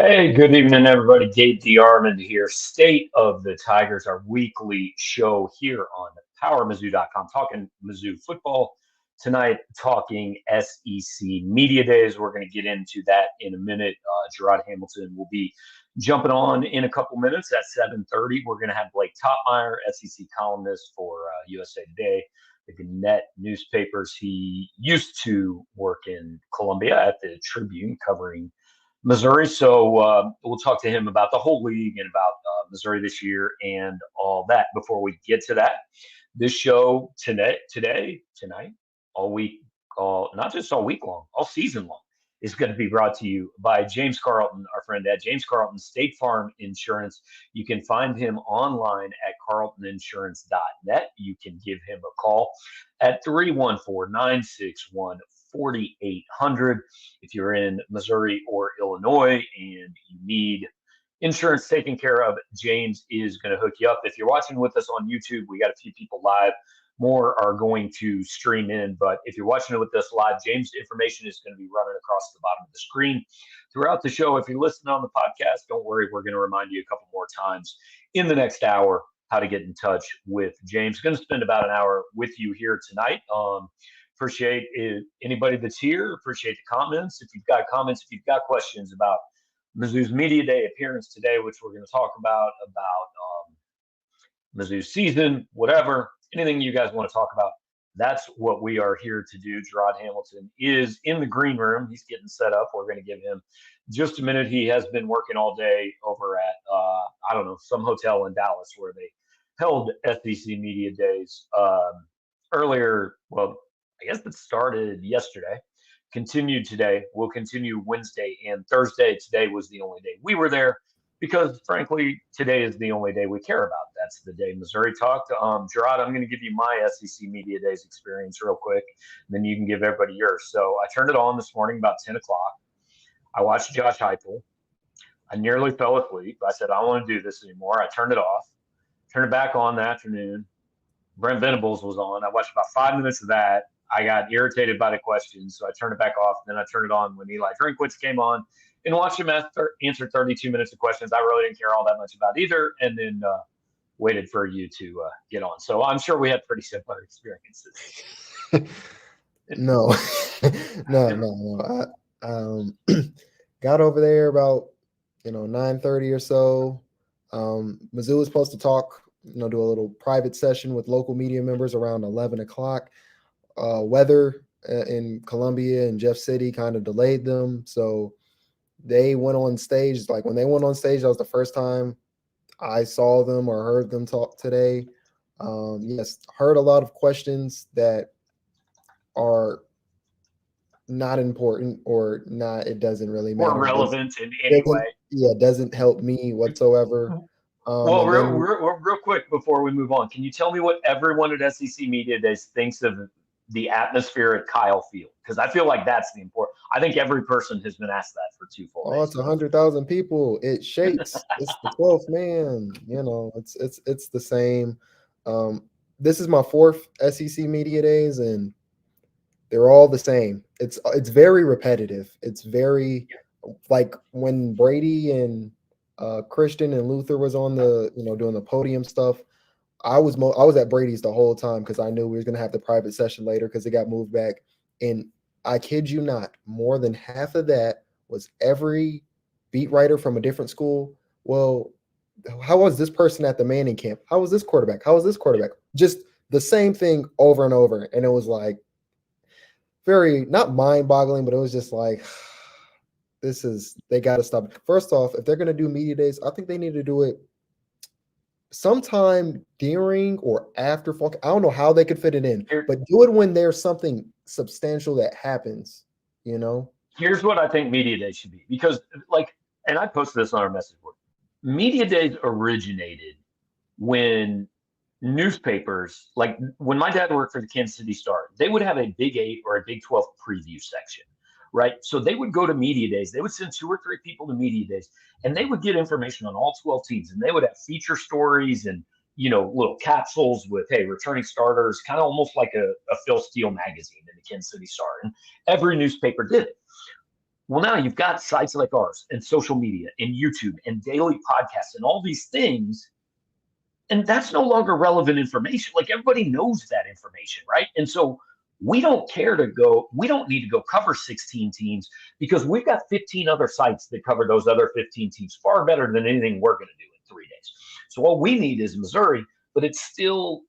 Hey, good evening, everybody. Gabe DeArmond here. State of the Tigers, our weekly show here on PowerMizzou.com, talking Mizzou football. Tonight, talking SEC Media Days. We're going to get into that in a minute. Jarod Hamilton will be jumping on in a couple minutes at 7:30. We're going to have Blake Toppmeyer, SEC columnist for USA Today, the Gannett newspapers. He used to work in Columbia at the Tribune covering Missouri. So we'll talk to him about the whole league and about Missouri this year and all that. Before we get to that, this show tonight, all week, not just all week long, all season long, is going to be brought to you by James Carlton, our friend at James Carlton State Farm Insurance. You can find him online at carltoninsurance.net. You can give him a call at 314-961-4800. If you're in Missouri or Illinois and you need insurance taken care of, James is going to hook you up. If you're watching with us on YouTube, we got a few people live. More are going to stream in, but if you're watching it with us live, James' information is going to be running across the bottom of the screen throughout the show. If you're listening on the podcast, don't worry, we're going to remind you a couple more times in the next hour how to get in touch with James. Going to spend about an hour with you here tonight. Appreciate anybody that's here. Appreciate the comments. If you've got comments, if you've got questions about Mizzou's Media Day appearance today, which we're going to talk about Mizzou's season, whatever, anything you guys want to talk about, that's what we are here to do. Jarod Hamilton is in the green room. He's getting set up. We're going to give him just a minute. He has been working all day over at, some hotel in Dallas where they held SEC Media Days earlier. Well, I guess it started yesterday, continued today, will continue Wednesday and Thursday. Today was the only day we were there because, frankly, today is the only day we care about. That's the day Missouri talked. Jarod, I'm going to give you my SEC Media Days experience real quick, and then you can give everybody yours. So I turned it on this morning about 10 o'clock. I watched Josh Heupel. I nearly fell asleep. I said, I don't want to do this anymore. I turned it off, turned it back on the afternoon. Brent Venables was on. I watched about 5 minutes of that. I got irritated by the questions, so I turned it back off. Then I turned it on when Eli Drinkwitz came on and watched him answer 32 minutes of questions I really didn't care all that much about either, and then waited for you to get on. So I'm sure we had pretty similar experiences. No. I got over there about 9:30 or so. Mizzou was supposed to talk, do a little private session with local media members around 11 o'clock. Weather in Columbia and Jeff City kind of delayed them. So they went on stage. Like when they went on stage, that was the first time I saw them or heard them talk today. Yes, heard a lot of questions that are not important or not. It doesn't really matter. Or relevant in any way. Yeah, it doesn't help me whatsoever. Well, real quick before we move on, can you tell me what everyone at SEC Media Days thinks of the atmosphere at Kyle Field? Because I feel like that's the important. I think every person has been asked that for 2 full days. Oh, it's 100,000 people. It shakes. It's the 12th man. It's the same. This is my 4th SEC Media Days, and they're all the same. It's very repetitive. It's very like when Brady and Christian and Luther was on the doing the podium stuff. I was at Brady's the whole time because I knew we were going to have the private session later because it got moved back. And I kid you not, more than half of that was every beat writer from a different school. Well, how was this person at the Manning camp? How was this quarterback? How was this quarterback? Just the same thing over and over. And it was like very, not mind-boggling, but it was just like, they got to stop. First off, if they're going to do media days, I think they need to do it sometime during or after fall. I don't know how they could fit it in, but do it when there's something substantial that happens, Here's what I think Media Day should be. Because, and I posted this on our message board. Media Days originated when newspapers, like when my dad worked for the Kansas City Star, they would have a Big 8 or a Big 12 preview section. Right. So they would go to Media Days. They would send 2 or 3 people to Media Days, and they would get information on all 12 teams. And they would have feature stories and, little capsules with, hey, returning starters, kind of almost like a Phil Steele magazine in the Kansas City Star. And every newspaper did it. Well, now you've got sites like ours and social media and YouTube and daily podcasts and all these things. And that's no longer relevant information. Like everybody knows that information, right? And so we don't we don't need to go cover 16 teams because we've got 15 other sites that cover those other 15 teams far better than anything we're going to do in 3 days. So all we need is Missouri, but it's still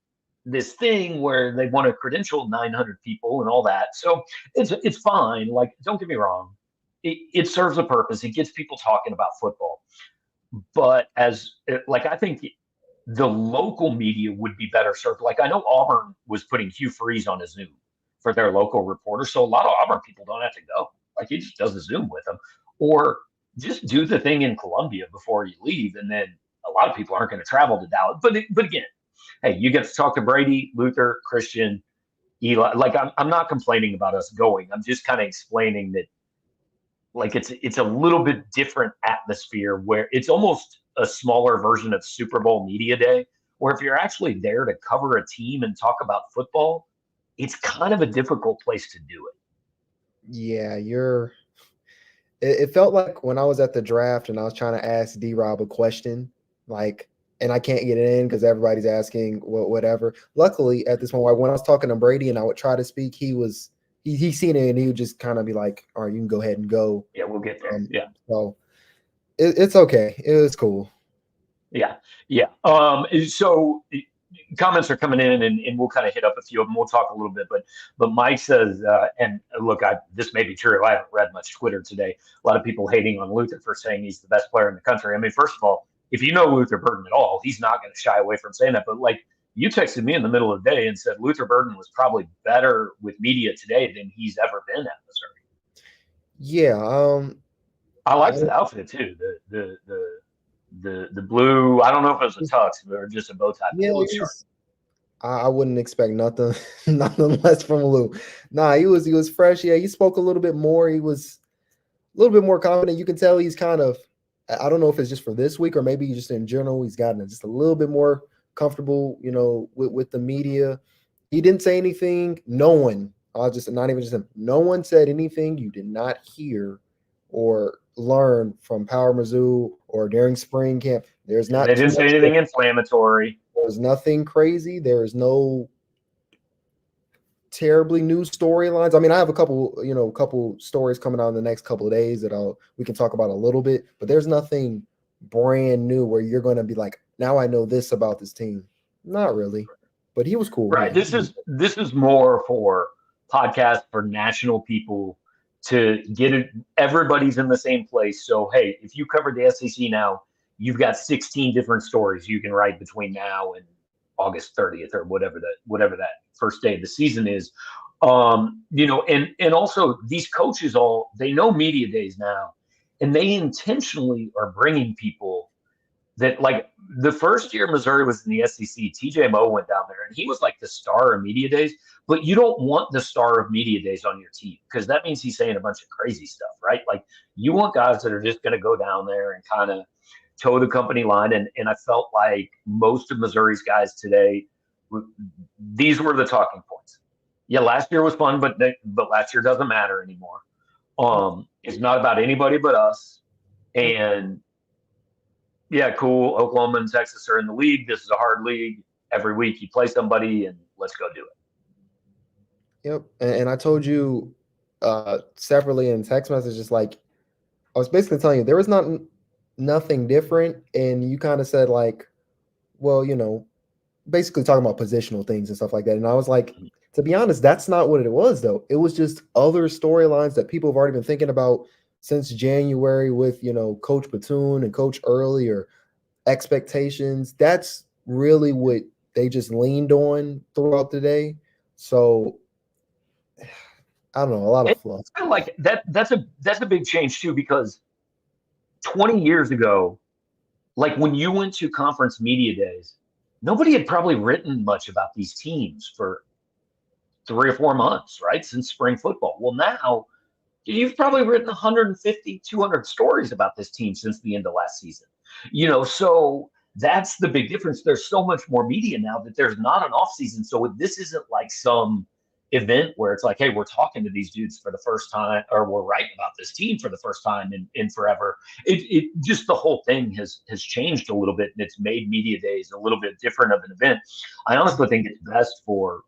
this thing where they want to credential 900 people and all that. So it's fine. Like, don't get me wrong. It serves a purpose. It gets people talking about football. But I think the local media would be better served. Like I know Auburn was putting Hugh Freeze on a Zoom for their local reporter. So a lot of Auburn people don't have to go. Like he just does a Zoom with them. Or just do the thing in Columbia before you leave. And then a lot of people aren't going to travel to Dallas. But again, hey, you get to talk to Brady, Luther, Christian, Eli. Like I'm not complaining about us going. I'm just kind of explaining that like it's a little bit different atmosphere where it's almost a smaller version of Super Bowl media day, where if you're actually there to cover a team and talk about football, it's kind of a difficult place to do it. Yeah, it felt like when I was at the draft and I was trying to ask D-Rob a question, like, and I can't get it in because everybody's asking whatever. Luckily, at this point, when I was talking to Brady and I would try to speak, he seen it and he would just kind of be like, "All right, you can go ahead and go." Yeah, we'll get there. Yeah. So it's okay. It was cool. Yeah. So comments are coming in, and we'll kind of hit up a few of them. We'll talk a little bit, but Mike says, and look, this may be true. I haven't read much Twitter today. A lot of people hating on Luther for saying he's the best player in the country. I mean, first of all, if you know Luther Burden at all, he's not going to shy away from saying that. But like you texted me in the middle of the day and said Luther Burden was probably better with media today than he's ever been at Missouri. Yeah. I like the outfit too. The blue. I don't know if it was a tux or just a bow tie. Yeah, it looks sharp. I wouldn't expect nothing less from Lou. Nah, he was fresh. Yeah, he spoke a little bit more. He was a little bit more confident. You can tell he's kind of, I don't know if it's just for this week or maybe just in general, he's gotten just a little bit more comfortable, with the media. He didn't say anything. No one, not even just him. No one said anything you did not hear or learn from Power Mizzou or during spring camp. They didn't say anything inflammatory. There's nothing crazy. There's no terribly new storylines. I mean, I have a couple stories coming out in the next couple of days that we can talk about a little bit, but there's nothing brand new where you're going to be like, now I know this about this team. Not really, but he was cool. Right. Yeah. This is more for podcasts for national people to get it. Everybody's in the same place. So, hey, if you cover the SEC now, you've got 16 different stories you can write between now and August 30th or whatever that first day of the season is. And also these coaches they know media days now, and they intentionally are bringing people that, like, the first year Missouri was in the SEC, TJ Moe went down there and he was like the star of media days, but you don't want the star of media days on your team because that means he's saying a bunch of crazy stuff, right? Like you want guys that are just going to go down there and kind of toe the company line. And I felt like most of Missouri's guys today, these were the talking points. Yeah, last year was fun, but last year doesn't matter anymore. It's not about anybody but us. And yeah, cool. Oklahoma and Texas are in the league. This is a hard league. Every week you play somebody, and let's go do it. Yep. And I told you separately in text messages, like I was basically telling you there was nothing different, and you kind of said like, well, basically talking about positional things and stuff like that. And I was like, to be honest, that's not what it was though. It was just other storylines that people have already been thinking about since January with, Coach Batoon and Coach Early, or expectations. That's really what they just leaned on throughout the day. So I don't know, a lot of fluff. I like that. That's a big change too, because 20 years ago, like when you went to conference media days, nobody had probably written much about these teams for 3 or 4 months, right? Since spring football. Well, now you've probably written 150, 200 stories about this team since the end of last season. So that's the big difference. There's so much more media now that there's not an off season. So this isn't like some event where it's like, hey, we're talking to these dudes for the first time, or we're writing about this team for the first time in forever. It just, the whole thing has changed a little bit, and it's made media days a little bit different of an event. I honestly think it's best for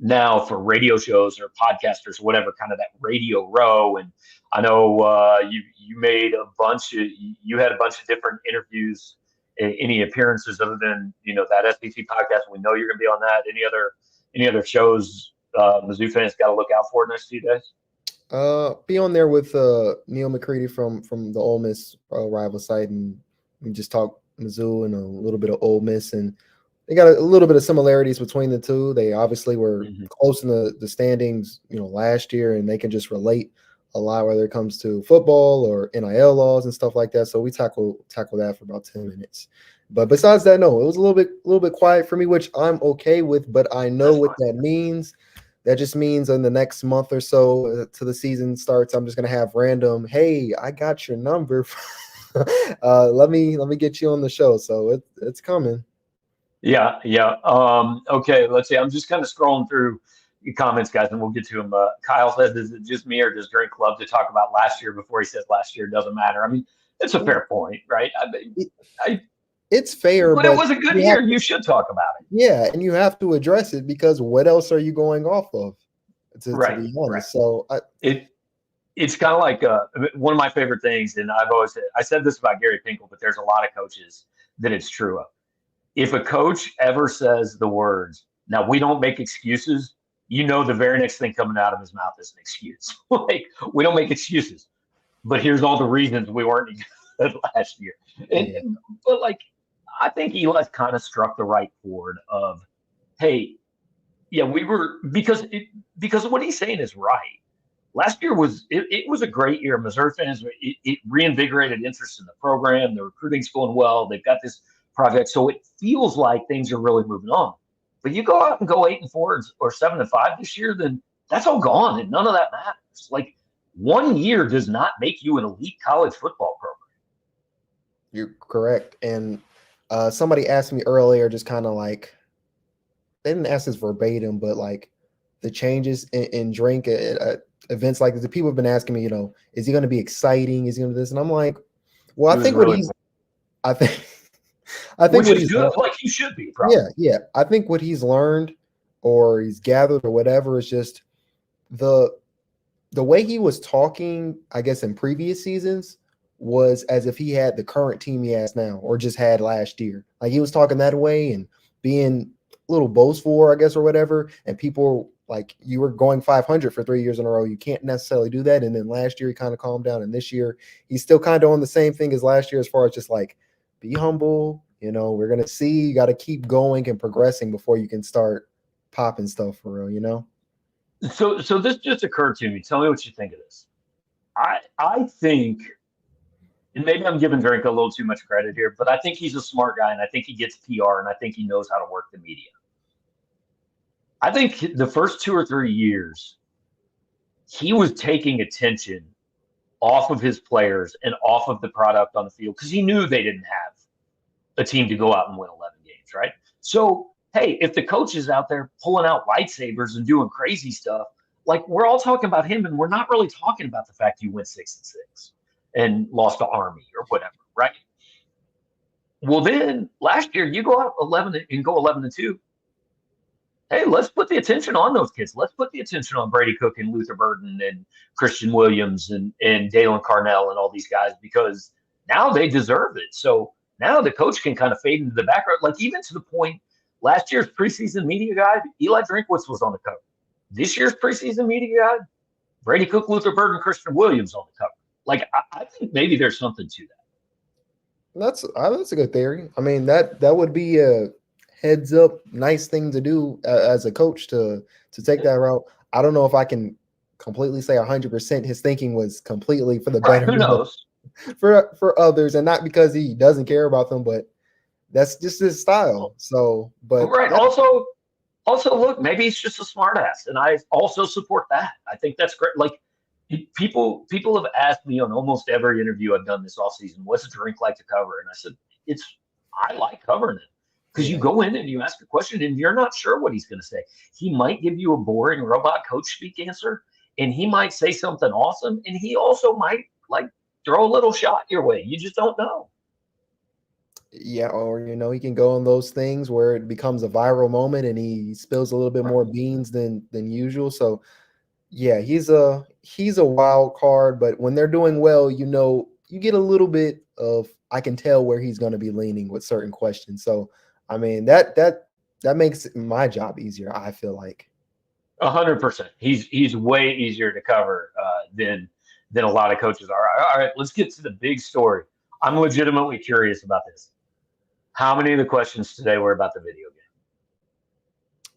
now for radio shows or podcasters, whatever, kind of that Radio Row. And I know you made a bunch of, you had a bunch of different interviews, any appearances other than, that SBC podcast. We know you're going to be on that. Any other shows Mizzou fans got to look out for next few days? Be on there with Neil McCready from the Ole Miss rival site, and we just talk Mizzou and a little bit of Ole Miss, and they got a little bit of similarities between the two. They obviously were close in the standings, last year, and they can just relate a lot, whether it comes to football or NIL laws and stuff like that. So we tackle that for about 10 minutes. But besides that, no, it was a little bit quiet for me, which I'm okay with. But I know what that means. That just means in the next month or so till the season starts, I'm just gonna have random, hey, I got your number. Let me get you on the show. So it's coming. Yeah. Okay, let's see. I'm just kind of scrolling through your comments, guys, and we'll get to them. Kyle says, is it just me, or does Drink love to talk about last year before he says last year doesn't matter? I mean, it's a fair point, right? It's fair, but it was a good year. You should talk about it. Yeah, and you have to address it, because what else are you going off of? To be honest, right. So it's kind of like one of my favorite things, and I said this about Gary Pinkel, but there's a lot of coaches that it's true of. If a coach ever says the words, "Now we don't make excuses," the very next thing coming out of his mouth is an excuse. Like, we don't make excuses, but here's all the reasons we weren't good last year. But like, I think Eli's kind of struck the right chord of, hey, yeah, we were, because what he's saying is right. Last year was a great year. Missouri fans, it reinvigorated interest in the program. The recruiting's going well. They've got this project, so it feels like things are really moving on. But you go out and go 8-4 or 7-5 this year, then that's all gone, and none of that matters. Like, 1 year does not make you an elite college football program. You're correct. And somebody asked me earlier, just kind of like, they didn't ask this verbatim, but like the changes in Drink at events like this, the people have been asking me, is he going to be exciting? Is he going to do this? And I'm like, well, I think what he's good, like he should be, probably. Yeah. I think what he's learned or he's gathered or whatever is just the way he was talking, I guess, in previous seasons was as if he had the current team he has now, or just had last year. Like, he was talking that way and being a little boastful, I guess, or whatever. And people, like, you were going 500 for 3 years in a row. You can't necessarily do that. And then last year he kind of calmed down, and this year he's still kind of on the same thing as last year, as far as just like, be humble. We're going to see, you got to keep going and progressing before you can start popping stuff for real, So this just occurred to me. Tell me what you think of this. I think, and maybe I'm giving Drink a little too much credit here, but I think he's a smart guy, and I think he gets PR, and I think he knows how to work the media. I think the first 2 or 3 years, he was taking attention off of his players and off of the product on the field, because he knew they didn't have a team to go out and win 11 games, right? So, hey, if the coach is out there pulling out lightsabers and doing crazy stuff, like, we're all talking about him, and we're not really talking about the fact you went 6-6 and lost to Army or whatever, right? Well, then last year you go out 11 and go 11-2. Hey, let's put the attention on those kids. Let's put the attention on Brady Cook and Luther Burden and Christian Williams and Dalen Carnell and all these guys, because now they deserve it. So now the coach can kind of fade into the background. Like, even to the point, last year's preseason media guide, Eli Drinkwitz was on the cover. This year's preseason media guide, Brady Cook, Luther Burden, Christian Williams on the cover. Like, I think maybe there's something to that. That's a good theory. I mean, that would be a heads up, nice thing to do as a coach to take that route. I don't know if I can completely say 100% his thinking was completely for the better. Who knows? For others, and not because he doesn't care about them, but that's just his style. So, but right. Also, look, maybe he's just a smart ass, and I also support that. I think that's great. Like, people have asked me on almost every interview I've done this offseason, what's Drink like to cover? And I said, I like covering it. because you go in and you ask a question and you're not sure what he's going to say. He might give you a boring robot coach speak answer, and he might say something awesome, and he also might like throw a little shot your way. You just don't know. Yeah, or he can go on those things where it becomes a viral moment and he spills a little bit more beans than usual. So yeah, he's a wild card, but when they're doing well, you get a little bit of, I can tell where he's going to be leaning with certain questions. So I mean that makes my job easier, I feel like. 100%. He's way easier to cover than a lot of coaches are. All right, let's get to the big story. I'm legitimately curious about this. How many of the questions today were about the video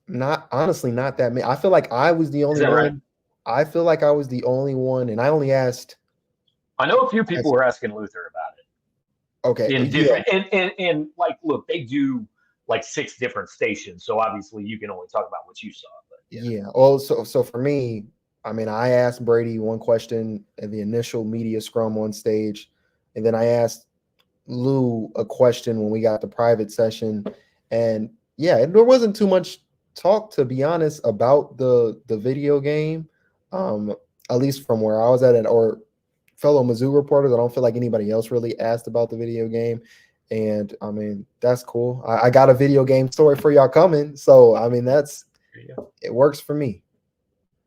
game? Honestly, not that many. I feel like I was the only one. Right? I feel like I was the only one, and I only asked. I know a few people were asking Luther about it. Okay. In different, and like, look, they do like 6 different stations, so obviously you can only talk about what you saw. But yeah. Well, so for me, I mean, I asked Brady one question at the initial media scrum on stage, and then I asked Lou a question when we got the private session, and yeah, there wasn't too much talk, to be honest, about the video game, at least from where I was at, or fellow Mizzou reporters. I don't feel like anybody else really asked about the video game, and I mean that's cool. I got a video game story for y'all coming, so I mean it works for me.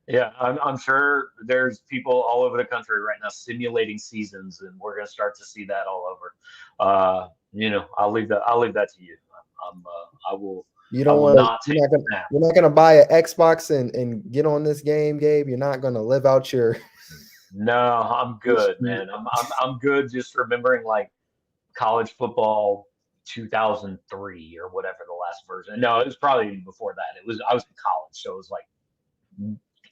Yeah, I'm sure there's people all over the country right now simulating seasons, and we're going to start to see that all over. I'll leave that to you. I will. You don't want to. You're not gonna buy an Xbox and get on this game, Gabe. You're not gonna live out your. No, I'm good, man. I'm good. Just remembering like college football 2003 or whatever the last version. No, it was probably before that. I was in college, so it was like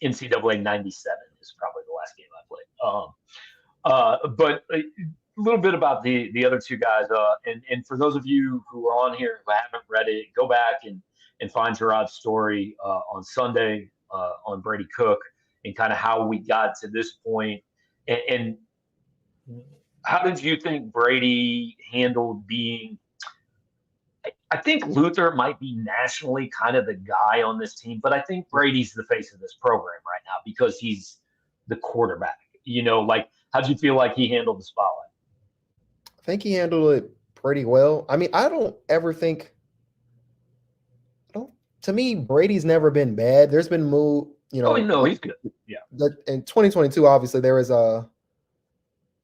NCAA 97 is probably the last game I played. But a little bit about the other 2 guys. And for those of you who are on here who haven't read it, go back and find Jarod's story on Sunday on Brady Cook and kind of how we got to this point. And how did you think Brady handled being? I think Luther might be nationally kind of the guy on this team, but I think Brady's the face of this program right now because he's the quarterback. Like, how'd you feel like he handled the spotlight? I think he handled it pretty well. I mean, I don't ever think. To me, Brady's never been bad. There's been Oh no, he's good. Yeah. In 2022, obviously there was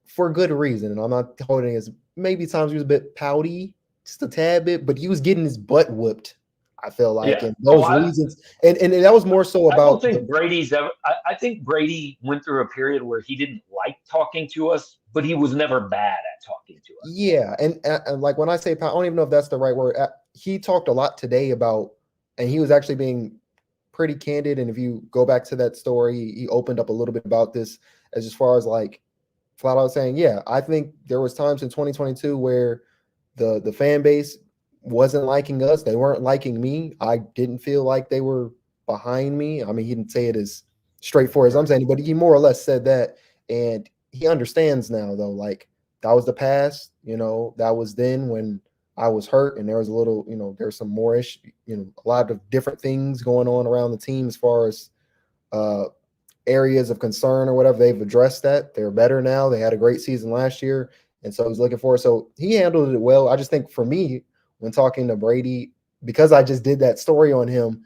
for good reason, and I'm not holding his. Maybe times he was a bit pouty, just a tad bit, but he was getting his butt whooped. I feel like, and those reasons, and that was more so about. I don't think Brady's ever. I think Brady went through a period where he didn't like talking to us, but he was never bad at talking to us. Yeah, and like when I say, I don't even know if that's the right word. He talked a lot today about, and he was actually being pretty candid. And if you go back to that story, he opened up a little bit about this as far as like flat out saying, yeah, I think there was times in 2022 where the fan base wasn't liking us. They weren't liking me. I didn't feel like they were behind me. I mean, he didn't say it as straightforward as I'm saying, but he more or less said that. And he understands now, though, like that was the past, that was then when I was hurt and there was a little, there's some more issue, a lot of different things going on around the team as far as areas of concern or whatever. They've addressed that. They're better now. They had a great season last year. And so he's looking for it. So he handled it well. I just think for me, when talking to Brady, because I just did that story on him,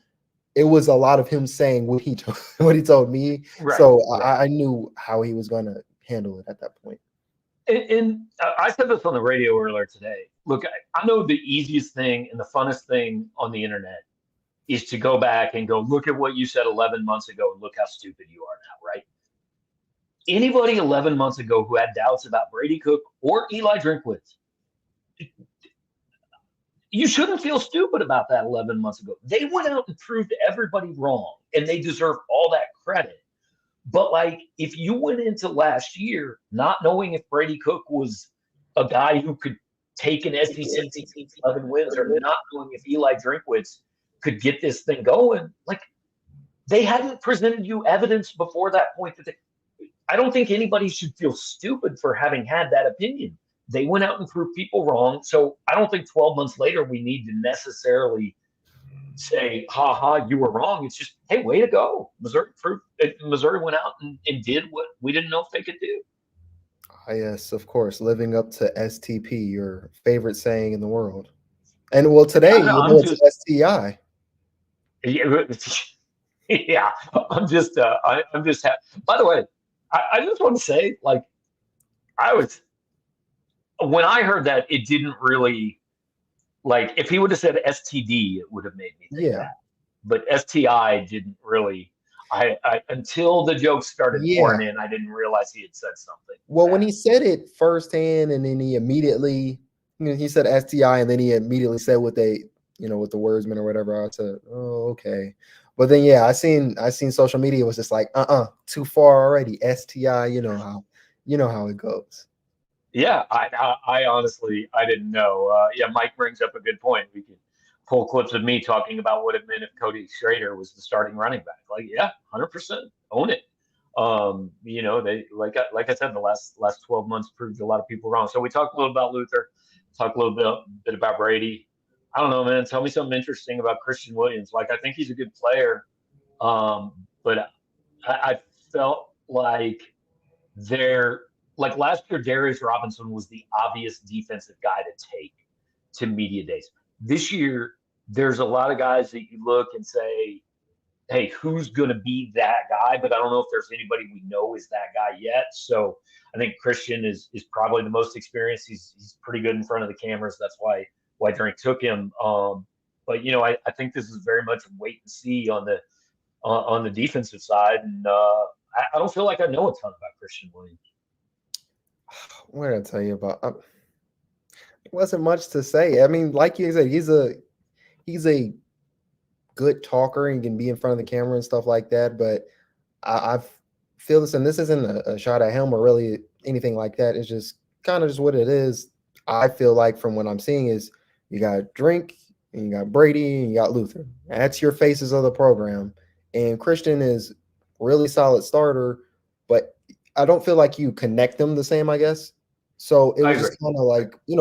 it was a lot of him saying what he told me. Right, so right. I knew how he was going to handle it at that point. And I said this on the radio earlier today. Look, I know the easiest thing and the funnest thing on the internet is to go back and go, look at what you said 11 months ago and look how stupid you are now, right? Anybody 11 months ago who had doubts about Brady Cook or Eli Drinkwitz, you shouldn't feel stupid about that 11 months ago. They went out and proved everybody wrong, and they deserve all that credit. But, like, if you went into last year not knowing if Brady Cook was a guy who could take an SEC team to 11 wins or not knowing if Eli Drinkwitz could get this thing going, like, they hadn't presented you evidence before that point. I don't think anybody should feel stupid for having had that opinion. They went out and proved people wrong. So I don't think 12 months later we need to necessarily say, ha ha, you were wrong. It's just, hey, way to go. Missouri went out and did what we didn't know if they could do. Yes, of course, living up to STP, your favorite saying in the world. And well, today, it's STI. Yeah, I'm just by the way, I just want to say, like, when I heard that, it didn't really, like, if he would have said STD, it would have made me think that. But STI didn't really. Until the jokes started pouring in, I didn't realize he had said something. Well, when he said it firsthand, and then he immediately, he said STI, and then he immediately said what they, what the words meant or whatever. I said, oh, okay. But then, I seen social media was just like, too far already. STI, you know how it goes. Yeah, I honestly, I didn't know. Mike brings up a good point. We can pull clips of me talking about what it meant if Cody Schrader was the starting running back. Like, 100% own it. They like I said, the last 12 months proved a lot of people wrong. So we talked a little about Luther, talked a little bit about Brady. I don't know, man. Tell me something interesting about Christian Williams. Like, I think he's a good player, but I felt like last year, Darius Robinson was the obvious defensive guy to take to media days. This year, there's a lot of guys that you look and say, hey, who's going to be that guy? But I don't know if there's anybody we know is that guy yet. So I think Christian is probably the most experienced. He's pretty good in front of the cameras. That's why Drink took him. But I think this is very much wait and see on the defensive side. And I don't feel like I know a ton about Christian Williams. What did I tell you about? It wasn't much to say. I mean, like you said, he's a good talker and can be in front of the camera and stuff like that. But I feel this, and this isn't a shot at him or really anything like that. It's just kind of just what it is. I feel like from what I'm seeing is you got Drink and you got Brady and you got Luther. That's your faces of the program. And Christian is really solid starter, but I don't feel like you connect them the same, I guess. So it was just kind of like, I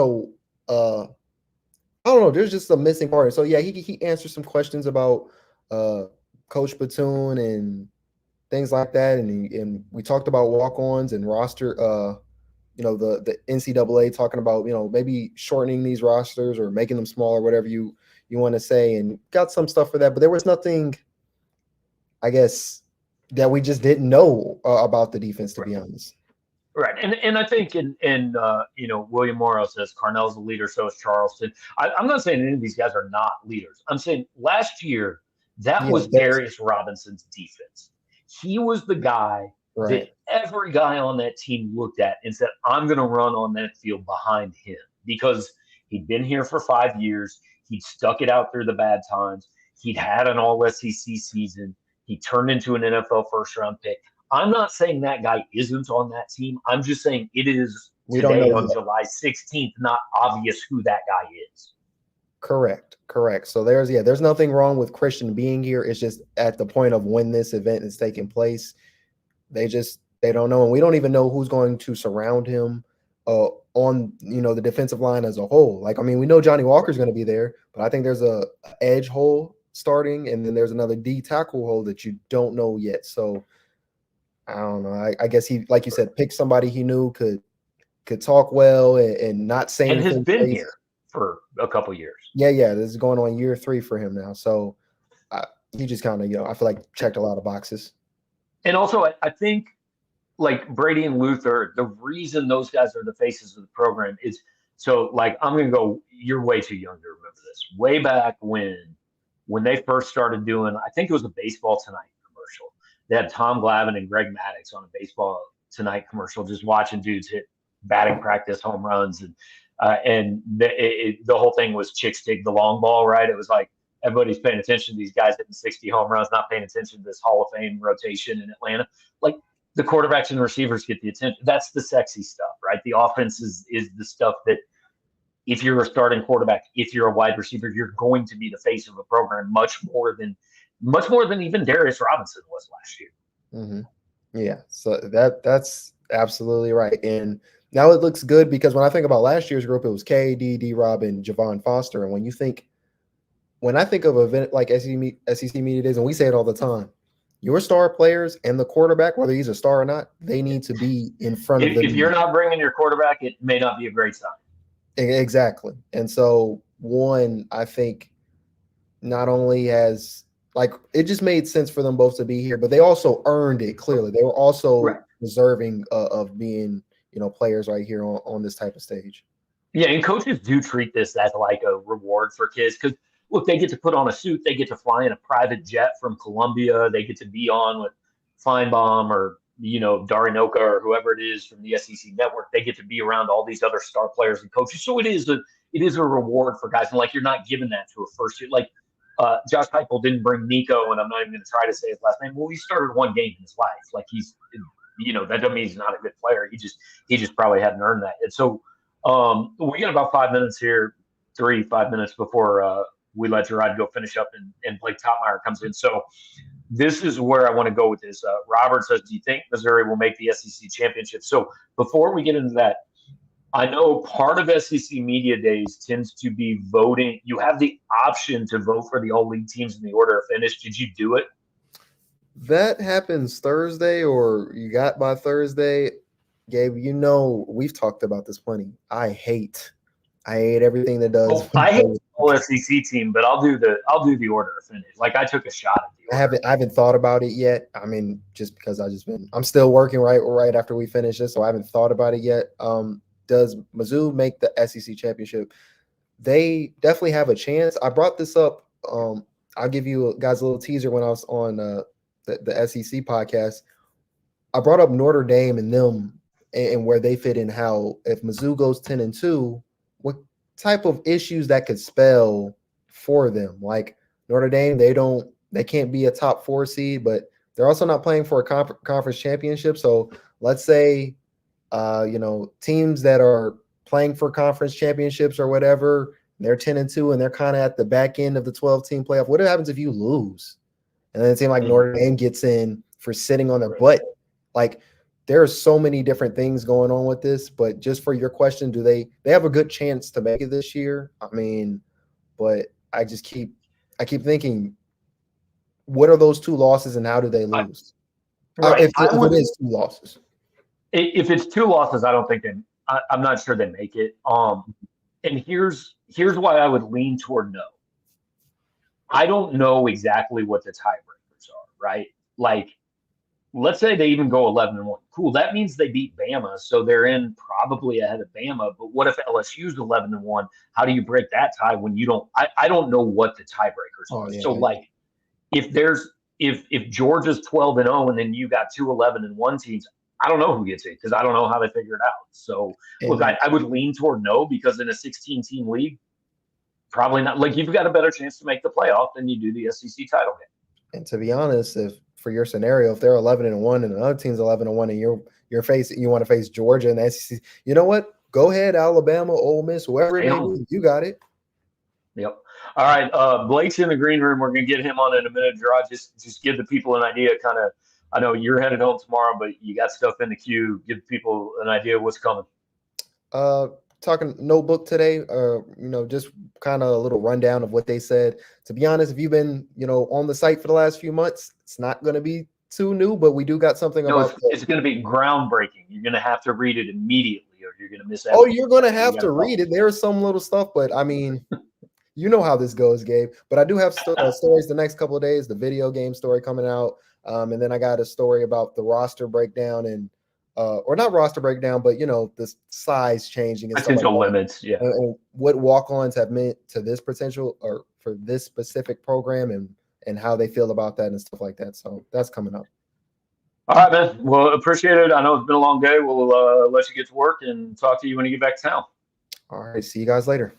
don't know. There's just a missing part. So he answered some questions about Coach Batoon and things like that, and we talked about walk-ons and roster. The NCAA talking about maybe shortening these rosters or making them smaller, whatever you want to say, and got some stuff for that. But there was nothing, I guess, that we just didn't know about the defense, to be honest. Right, and I think William Morrow says Carnell's a leader, so is Charleston. I'm not saying any of these guys are not leaders. I'm saying last year that was Darius Robinson's defense. He was the guy that every guy on that team looked at and said, I'm going to run on that field behind him, because he'd been here for 5 years. He'd stuck it out through the bad times. He'd had an all-SEC season. He turned into an NFL first-round pick. I'm not saying that guy isn't on that team. I'm just saying it is today on July 16th not obvious who that guy is. Correct. So there's nothing wrong with Christian being here. It's just at the point of when this event is taking place, they don't know, and we don't even know who's going to surround him on the defensive line as a whole. Like, I mean, we know Johnny Walker's going to be there, but I think there's a edge hole starting, and then there's another D tackle hole that you don't know yet. So I don't know. I guess he, like you said, picked somebody he knew could talk well and not say anything. And has been here for a couple years. Yeah. This is going on year 3 for him now. So he just kind of, I feel like checked a lot of boxes. And also, I think, like Brady and Luther, the reason those guys are the faces of the program is so, like, I'm going to go, you're way too young to remember this. Way back when they first started doing, I think it was a Baseball Tonight commercial. They had Tom Glavine and Greg Maddux on a Baseball Tonight commercial, just watching dudes hit batting practice home runs. And the whole thing was chicks dig the long ball, right? It was like everybody's paying attention to these guys hitting 60 home runs, not paying attention to this Hall of Fame rotation in Atlanta. Like, the quarterbacks and receivers get the attention. That's the sexy stuff, right? The offense is the stuff that, if you're a starting quarterback, if you're a wide receiver, you're going to be the face of a program much more than even Darius Robinson was last year. Mm-hmm. Yeah. So that's Absolutely right. And now it looks good because when I think about last year's group, it was KD, D-Rob, and Javon Foster. And when I think of an event like SEC Media Days, and we say it all the time, your star players and the quarterback, whether he's a star or not, they need to be in front of the If you're not bringing your quarterback, it may not be a great sign. Exactly. And so I think not only has it just made sense for them both to be here, but they also earned it clearly. They were also deserving of being, players right here on this type of stage. Yeah, and coaches do treat this as like a reward for kids because look, they get to put on a suit, they get to fly in a private jet from Columbia, they get to be on with Feinbaum or Darinoka or whoever it is from the SEC network. They get to be around all these other star players and coaches. So it is a reward for guys. And like you're not giving that to a first year. Like Josh Heupel didn't bring Nico, and I'm not even going to try to say his last name. Well, he started one game in his life. Like that doesn't mean he's not a good player. He just probably hadn't earned that. And so we got about 5 minutes here, 5 minutes before we let Jarod go finish up and Blake Toppmeyer comes in. So this is where I want to go with this. Robert says, do you think Missouri will make the SEC championship? So before we get into that, I know part of SEC Media Days tends to be voting. You have the option to vote for the all-league teams in the order of finish. Did you do it? That happens Thursday, or you got by Thursday. Gabe, we've talked about this plenty. I hate everything that does. Oh, I hate the whole SEC team, but I'll do the order of finish. Like I took a shot at the order. I haven't thought about it yet. I mean, just because I'm still working right after we finish this, so I haven't thought about it yet. Does Mizzou make the SEC championship? They definitely have a chance. I brought this up. I'll give you guys a little teaser when I was on the SEC podcast. I brought up Notre Dame and them and where they fit in. How if Mizzou goes 10-2, what type of issues that could spell for them? Like Notre Dame, they can't be a top 4 seed, but they're also not playing for a conference championship. So let's say, teams that are playing for conference championships or whatever, they're 10-2 and they're kind of at the back end of the 12-team playoff. What happens if you lose? And then it seems like Notre Dame gets in for sitting on their butt. Like there are so many different things going on with this, but just for your question, do they have a good chance to make it this year? I mean, but I keep thinking, what are those 2 losses and how do they lose? If it is 2 losses. If it's 2 losses, I don't think I'm not sure they make it. And here's why I would lean toward no. I don't know exactly what the tiebreakers are, right? Like, let's say they even go 11-1. Cool. That means they beat Bama, so they're in probably ahead of Bama. But what if LSU's 11-1? How do you break that tie when you don't? I don't know what the tiebreakers are. Yeah, so like, if Georgia's 12-0 and then you got 2 11-1 teams, I don't know who gets it because I don't know how they figure it out. So look, I would lean toward no because in a 16-team league, probably not. Like you've got a better chance to make the playoff than you do the SEC title game. And to be honest, if for your scenario, if they're 11-1 and another team's 11-1 and you want to face Georgia and the SEC, you know what? Go ahead, Alabama, Ole Miss, whoever it may be, you got it. Yep. All right, Blake's in the green room. We're gonna get him on in a minute. Jarod, just give the people an idea. Kind of, I know you're headed home tomorrow, but you got stuff in the queue. Give people an idea of what's coming. Talking notebook today, just kind of a little rundown of what they said. To be honest, if you've been, on the site for the last few months, it's not going to be too new, but we do got something about it's going to be groundbreaking. You're going to have to read it immediately or you're going to miss out. Oh, you're going to have to read it. There's some little stuff, but I mean, you know how this goes, Gabe. But I do have stories the next couple of days, the video game story coming out. And then I got a story about the roster breakdown and or not roster breakdown, but the size changing and potential like limits, yeah. And what walk-ons have meant to this potential or for this specific program, and how they feel about that and stuff like that. So that's coming up. All right, man. Well, appreciate it. I know it's been a long day. We'll let you get to work and talk to you when you get back to town. All right. See you guys later.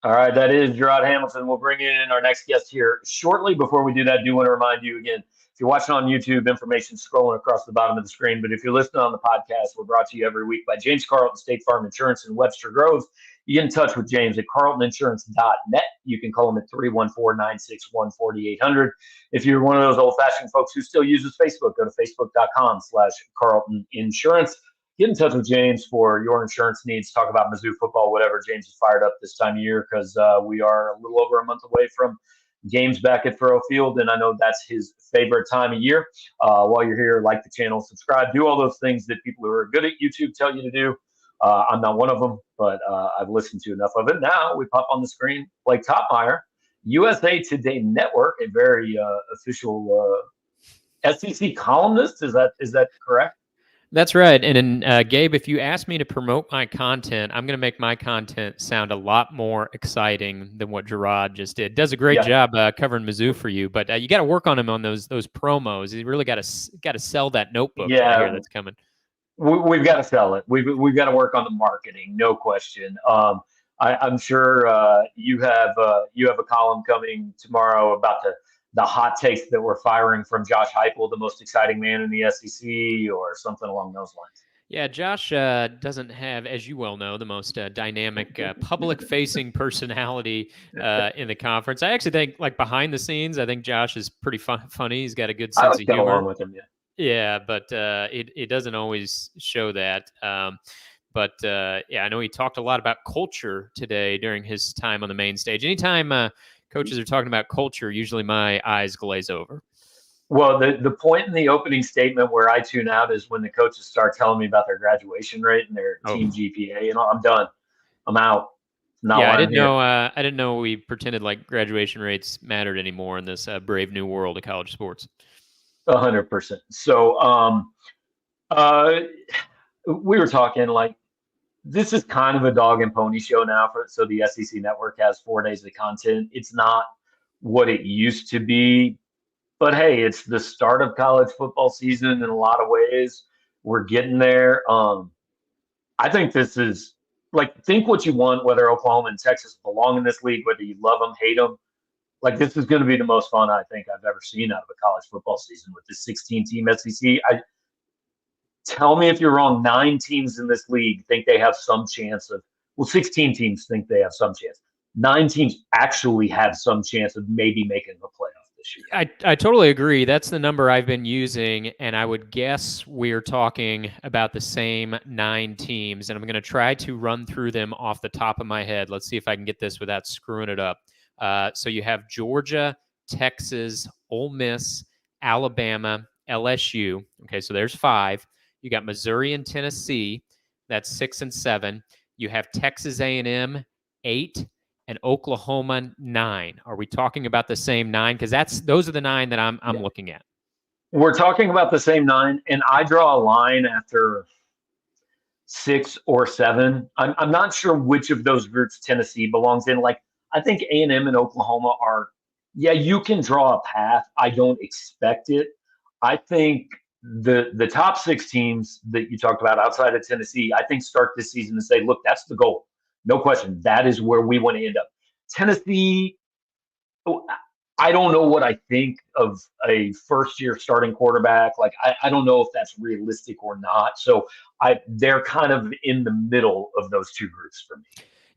All right. That is Jarod Hamilton. We'll bring in our next guest here shortly. Before we do that, I do want to remind you again, if you're watching on YouTube, information scrolling across the bottom of the screen. But if you're listening on the podcast, we're brought to you every week by James Carlton, State Farm Insurance in Webster Groves. You get in touch with James at carltoninsurance.net. You can call him at 314-961-4800. If you're one of those old-fashioned folks who still uses Facebook, go to facebook.com/Carlton Insurance. Get in touch with James for your insurance needs. Talk about Mizzou football, whatever. James is fired up this time of year because we are a little over a month away from games back at Furrow Field, and I know that's his favorite time of year. While you're here, like the channel, subscribe, do all those things that people who are good at YouTube tell you to do. I'm not one of them, but I've listened to enough of it. Now we pop on the screen Blake Toppmeyer, USA Today Network, a very official SEC columnist. Is that correct? That's right. And then, Gabe, if you ask me to promote my content, I'm going to make my content sound a lot more exciting than what Jarod just did. Does a great job covering Mizzou for you, but you got to work on him on those promos. You really got to sell that notebook right here that's coming. We've got to sell it. We've got to work on the marketing, no question. I'm sure you have a column coming tomorrow about the hot takes that we're firing from Josh Heupel, the most exciting man in the SEC, or something along those lines. Yeah, Josh doesn't have, as you well know, the most dynamic public-facing personality in the conference. I actually think, like, behind the scenes, I think Josh is pretty funny. He's got a good sense of humor. Along with him, yeah. Yeah, but it doesn't always show that. But I know he talked a lot about culture today during his time on the main stage. Anytime coaches are talking about culture, usually my eyes glaze over. Well, the point in the opening statement where I tune out is when the coaches start telling me about their graduation rate and their team GPA. You know, I'm done. I'm out. I didn't know we pretended like graduation rates mattered anymore in this brave new world of college sports. 100%. So, we were talking like this is kind of a dog and pony show now. So the SEC Network has 4 days of content. It's not what it used to be. But hey, it's the start of college football season in a lot of ways. We're getting there. I think this is like, think what you want, whether Oklahoma and Texas belong in this league, whether you love them, hate them. Like, this is going to be the most fun I think I've ever seen out of a college football season with this 16-team SEC. Tell me if you're wrong. 9 teams in this league think they have some chance of, 16 teams think they have some chance. 9 teams actually have some chance of maybe making the playoff. I totally agree. That's the number I've been using, and I would guess we're talking about the same 9 teams, and I'm going to try to run through them off the top of my head. Let's see if I can get this without screwing it up. So you have Georgia, Texas, Ole Miss, Alabama, LSU. Okay, so there's 5. You got Missouri and Tennessee. That's 6 and 7. You have Texas A&M, 8. And Oklahoma, 9. Are we talking about the same 9? Because those are the 9 that I'm looking at. We're talking about the same 9, and I draw a line after 6 or 7. I'm not sure which of those groups Tennessee belongs in. Like, I think A&M and Oklahoma are, you can draw a path. I don't expect it. I think the top 6 teams that you talked about outside of Tennessee, I think start this season and say, look, that's the goal. No question. That is where we want to end up. Tennessee, I don't know what I think of a first-year starting quarterback. Like, I don't know if that's realistic or not. So they're kind of in the middle of those 2 groups for me.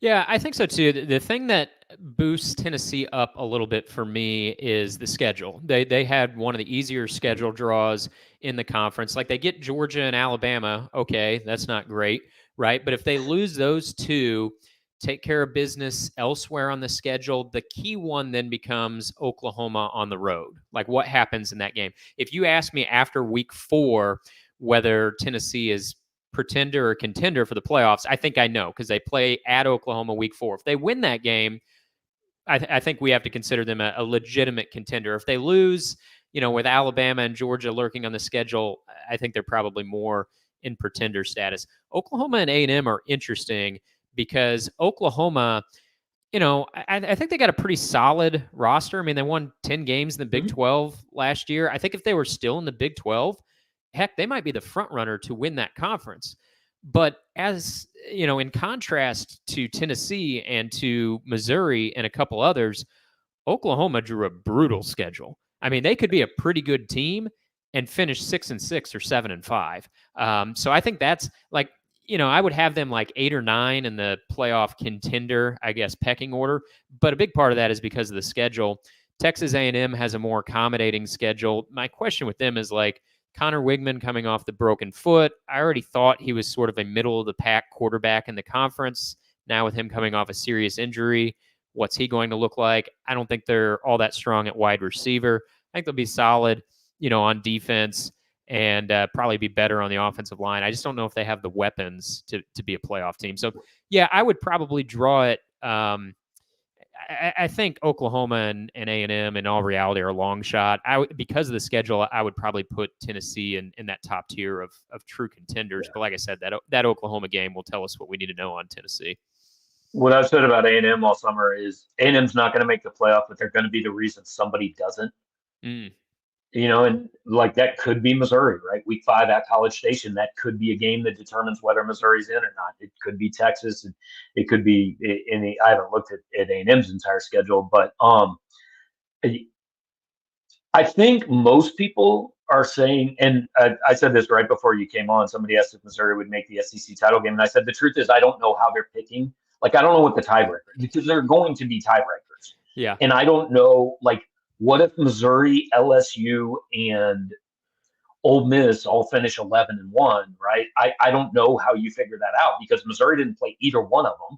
Yeah, I think so too. The thing that boosts Tennessee up a little bit for me is the schedule. They had one of the easier schedule draws in the conference. Like, they get Georgia and Alabama. Okay, that's not great, right? But if they lose those 2, take care of business elsewhere on the schedule, the key one then becomes Oklahoma on the road. Like, what happens in that game? If you ask me after week 4 whether Tennessee is pretender or contender for the playoffs, I think I know, because they play at Oklahoma week 4. If they win that game, I think we have to consider them a legitimate contender. If they lose, with Alabama and Georgia lurking on the schedule, I think they're probably more in pretender status. Oklahoma and A&M are interesting because Oklahoma, I think they got a pretty solid roster. I mean, they won 10 games in the Big 12 last year. I think if they were still in the Big 12, heck, they might be the front runner to win that conference. But as, in contrast to Tennessee and to Missouri and a couple others, Oklahoma drew a brutal schedule. I mean, they could be a pretty good team and finish 6-6 or 7-5. So I think that's like, I would have them like 8 or 9 in the playoff contender, I guess, pecking order. But a big part of that is because of the schedule. Texas A&M has a more accommodating schedule. My question with them is like Connor Wigman coming off the broken foot. I already thought he was sort of a middle of the pack quarterback in the conference. Now with him coming off a serious injury, what's he going to look like? I don't think they're all that strong at wide receiver. I think they'll be solid, on defense and probably be better on the offensive line. I just don't know if they have the weapons to be a playoff team. So, yeah, I would probably draw it. I think Oklahoma and A&M in all reality are a long shot. Because of the schedule, I would probably put Tennessee in that top tier of true contenders. Yeah. But like I said, that Oklahoma game will tell us what we need to know on Tennessee. What I've said about A&M all summer is A&M's not going to make the playoff, but they're going to be the reason somebody doesn't. And like that could be Missouri, right? Week 5 at College Station, that could be a game that determines whether Missouri's in or not. It could be Texas, and it could be I haven't looked at A&M's entire schedule, but I think most people are saying, and I said this right before you came on, somebody asked if Missouri would make the SEC title game, and I said the truth is I don't know how they're picking. Like I don't know what the tiebreaker is, because they're going to be tiebreakers. Yeah. And I don't know, like, what if Missouri, LSU, and Ole Miss all finish 11-1, right? I don't know how you figure that out, because Missouri didn't play either one of them.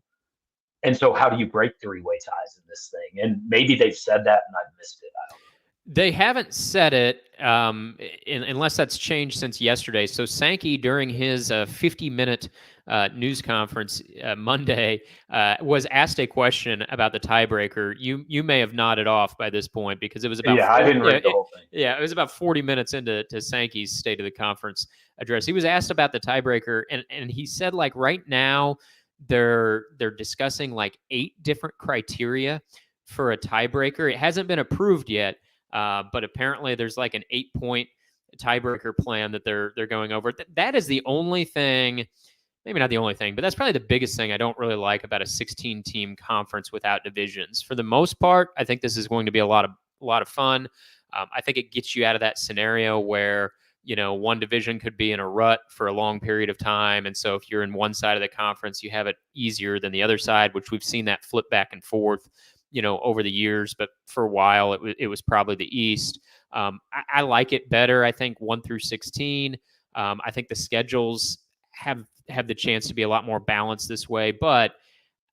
And so how do you break 3-way ties in this thing? And maybe they've said that and I've missed it. I don't know. They haven't said it unless that's changed since yesterday. So Sankey, during his 50-minute news conference Monday, was asked a question about the tiebreaker. You may have nodded off by this point, because it was about I didn't read the whole thing. It was about 40 minutes into Sankey's State of the Conference address. He was asked about the tiebreaker, and he said, like, right now they're discussing like 8 different criteria for a tiebreaker. It hasn't been approved yet. But apparently there's like an 8-point tiebreaker plan that they're going over. That is the only thing, maybe not the only thing, but that's probably the biggest thing I don't really like about a 16-team conference without divisions. For the most part, I think this is going to be a lot of fun. I think it gets you out of that scenario where, one division could be in a rut for a long period of time. And so if you're in one side of the conference, you have it easier than the other side, which we've seen that flip back and forth over the years, but for a while it was probably the East. I like it better. I think 1 through 16. I think the schedules have the chance to be a lot more balanced this way. But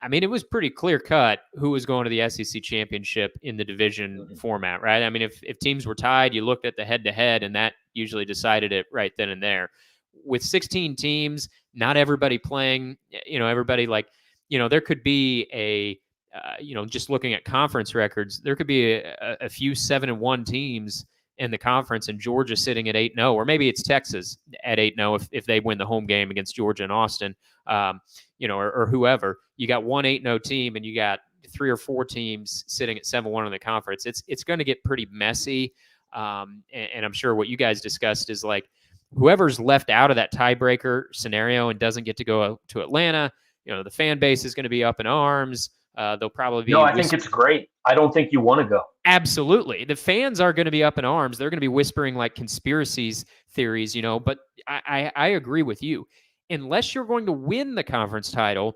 I mean, it was pretty clear cut who was going to the SEC championship in the division format, right? I mean, if teams were tied, you looked at the head to head, and that usually decided it right then and there. With 16 teams, not everybody playing, everybody there could be a just looking at conference records, there could be a few 7-1 teams in the conference, and Georgia sitting at 8-0, or maybe it's Texas at 8-0 if they win the home game against Georgia and Austin, or whoever. You got one 8-0 team, and you got 3 or 4 teams sitting at 7-1 in the conference. It's going to get pretty messy, and I'm sure what you guys discussed is like whoever's left out of that tiebreaker scenario and doesn't get to go to Atlanta, the fan base is going to be up in arms. They'll probably be. No, I think it's great. I don't think you want to go. Absolutely. The fans are going to be up in arms. They're going to be whispering like conspiracies theories, but I agree with you. Unless you're going to win the conference title,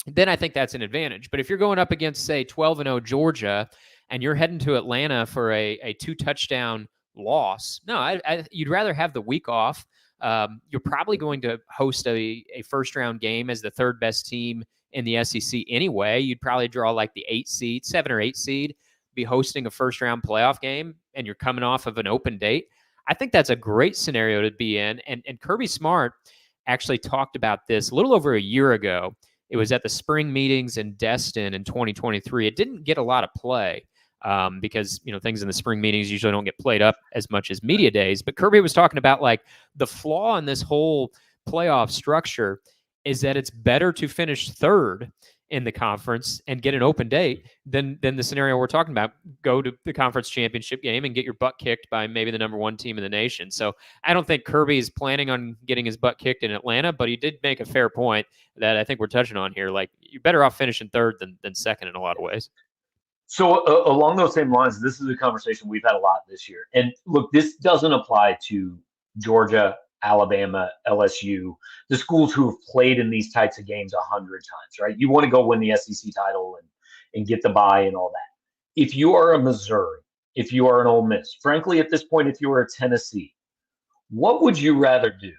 then I think that's an advantage. But if you're going up against, say, 12-0 Georgia, and you're heading to Atlanta for a 2-touchdown loss, no, you'd rather have the week off. You're probably going to host a first-round game as the third best team in the SEC anyway. You'd probably draw like the 7 or 8 seed, be hosting a first-round playoff game, and you're coming off of an open date. I think that's a great scenario to be in. And Kirby Smart actually talked about this a little over a year ago. It was at the spring meetings in Destin in 2023. It didn't get a lot of play because, things in the spring meetings usually don't get played up as much as media days. But Kirby was talking about like the flaw in this whole playoff structure is that it's better to finish third in the conference and get an open date than the scenario we're talking about. Go to the conference championship game and get your butt kicked by maybe the number 1 team in the nation. So I don't think Kirby is planning on getting his butt kicked in Atlanta, but he did make a fair point that I think we're touching on here. Like, you're better off finishing third than second in a lot of ways. So along those same lines, this is a conversation we've had a lot this year. And look, this doesn't apply to Georgia, Alabama, LSU, the schools who have played in these types of games 100 times, right? You want to go win the SEC title and get the bye and all that. If you are a Missouri, if you are an Ole Miss, frankly, at this point, if you are a Tennessee, what would you rather do?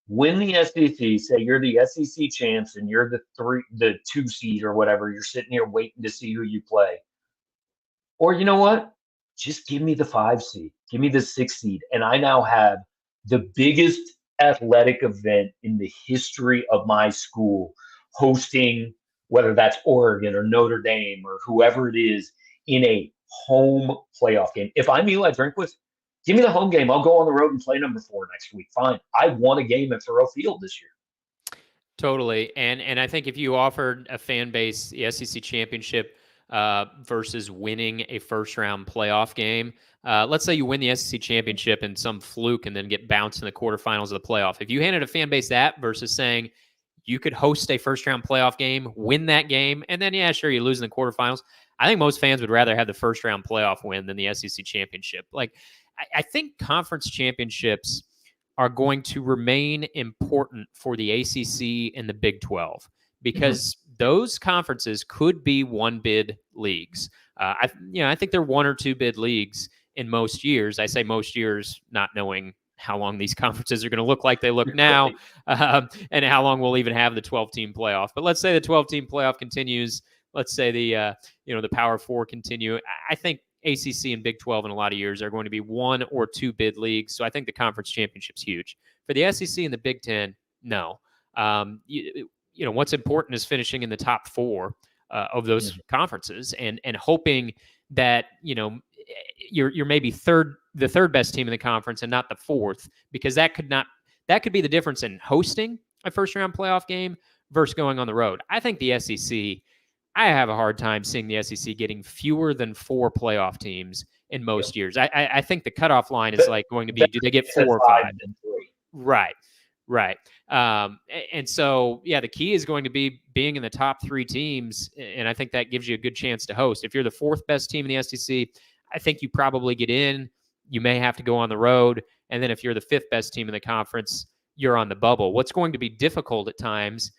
Win the SEC, say you're the SEC champs and you're the 2 seed or whatever, you're sitting here waiting to see who you play. Or you know what? Just give me the 5 seed, give me the 6 seed. And I now have the biggest athletic event in the history of my school hosting, whether that's Oregon or Notre Dame or whoever it is, in a home playoff game. If I'm Eli Drinkwitz, give me the home game. I'll go on the road and play number 4 next week. Fine. I won a game at Thoreau Field this year. Totally. And I think if you offered a fan base the SEC championship versus winning a first-round playoff game, let's say you win the SEC championship in some fluke and then get bounced in the quarterfinals of the playoff. If you handed a fan base that versus saying you could host a first-round playoff game, win that game, and then, yeah, sure, you lose in the quarterfinals, I think most fans would rather have the first-round playoff win than the SEC championship. Like, I think conference championships are going to remain important for the ACC and the Big 12 because those conferences could be 1-bid leagues. I think they're 1 or 2 bid leagues in most years. I say most years, not knowing how long these conferences are going to look like they look now, and how long we'll even have the 12-team playoff. But let's say the 12-team playoff continues. Let's say the Power 4 continue. I think ACC and Big 12 in a lot of years are going to be 1 or 2 bid leagues. So I think the conference championship's huge. For the SEC and the Big 10, no. What's important is finishing in the top 4 of those conferences and hoping that, you're maybe the third best team in the conference and not the 4th, because that could be the difference in hosting a first round playoff game versus going on the road. I think the SEC, I have a hard time seeing the SEC getting fewer than 4 playoff teams in most years. I think the cutoff line is like going to be, do they get 4 or 5? Right. And so, yeah, the key is going to be being in the top 3 teams. And I think that gives you a good chance to host. If you're the 4th best team in the SEC, I think you probably get in. You may have to go on the road. And then if you're the 5th best team in the conference, you're on the bubble. What's going to be difficult at times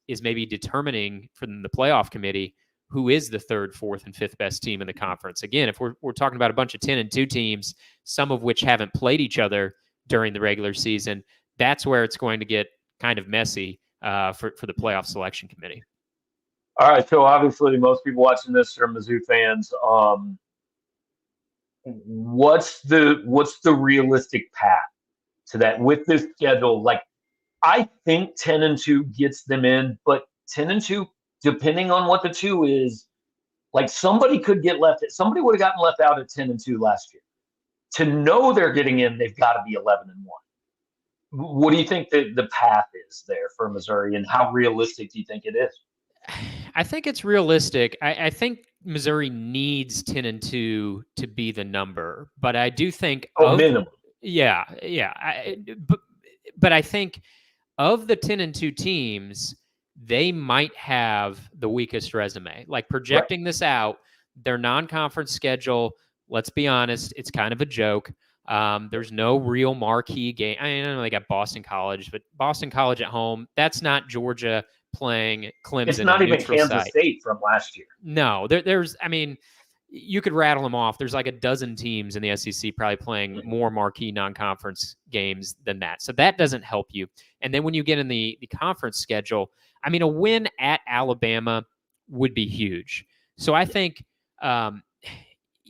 is maybe determining from the playoff committee who is the 3rd, 4th, and 5th best team in the conference. Again, if we're talking about a bunch of 10-2 teams, some of which haven't played each other during the regular season, that's where it's going to get kind of messy for the playoff selection committee. All right, so obviously most people watching this are Mizzou fans. What's the realistic path to that with this schedule? Like, I think 10-2 gets them in, but 10-2, depending on what the 2 is, like somebody could get left. Somebody would have gotten left out at 10-2 last year. To know they're getting in, they've got to be 11-1. What do you think the path is there for Missouri, and how realistic do you think it is? I think it's realistic. I think Missouri needs 10-2 to be the number, but I do think minimum. Yeah. But I think of the 10-2 teams, they might have the weakest resume. Like projecting this out, their non-conference schedule, let's be honest, it's kind of a joke. There's no real marquee game. I know they got Boston College, but Boston College at home, that's not Georgia playing Clemson. It's not even Kansas State from last year. No, there's, I mean, you could rattle them off. There's like a dozen teams in the SEC probably playing more marquee non-conference games than that. So that doesn't help you. And then when you get in the conference schedule, I mean, a win at Alabama would be huge. So I think,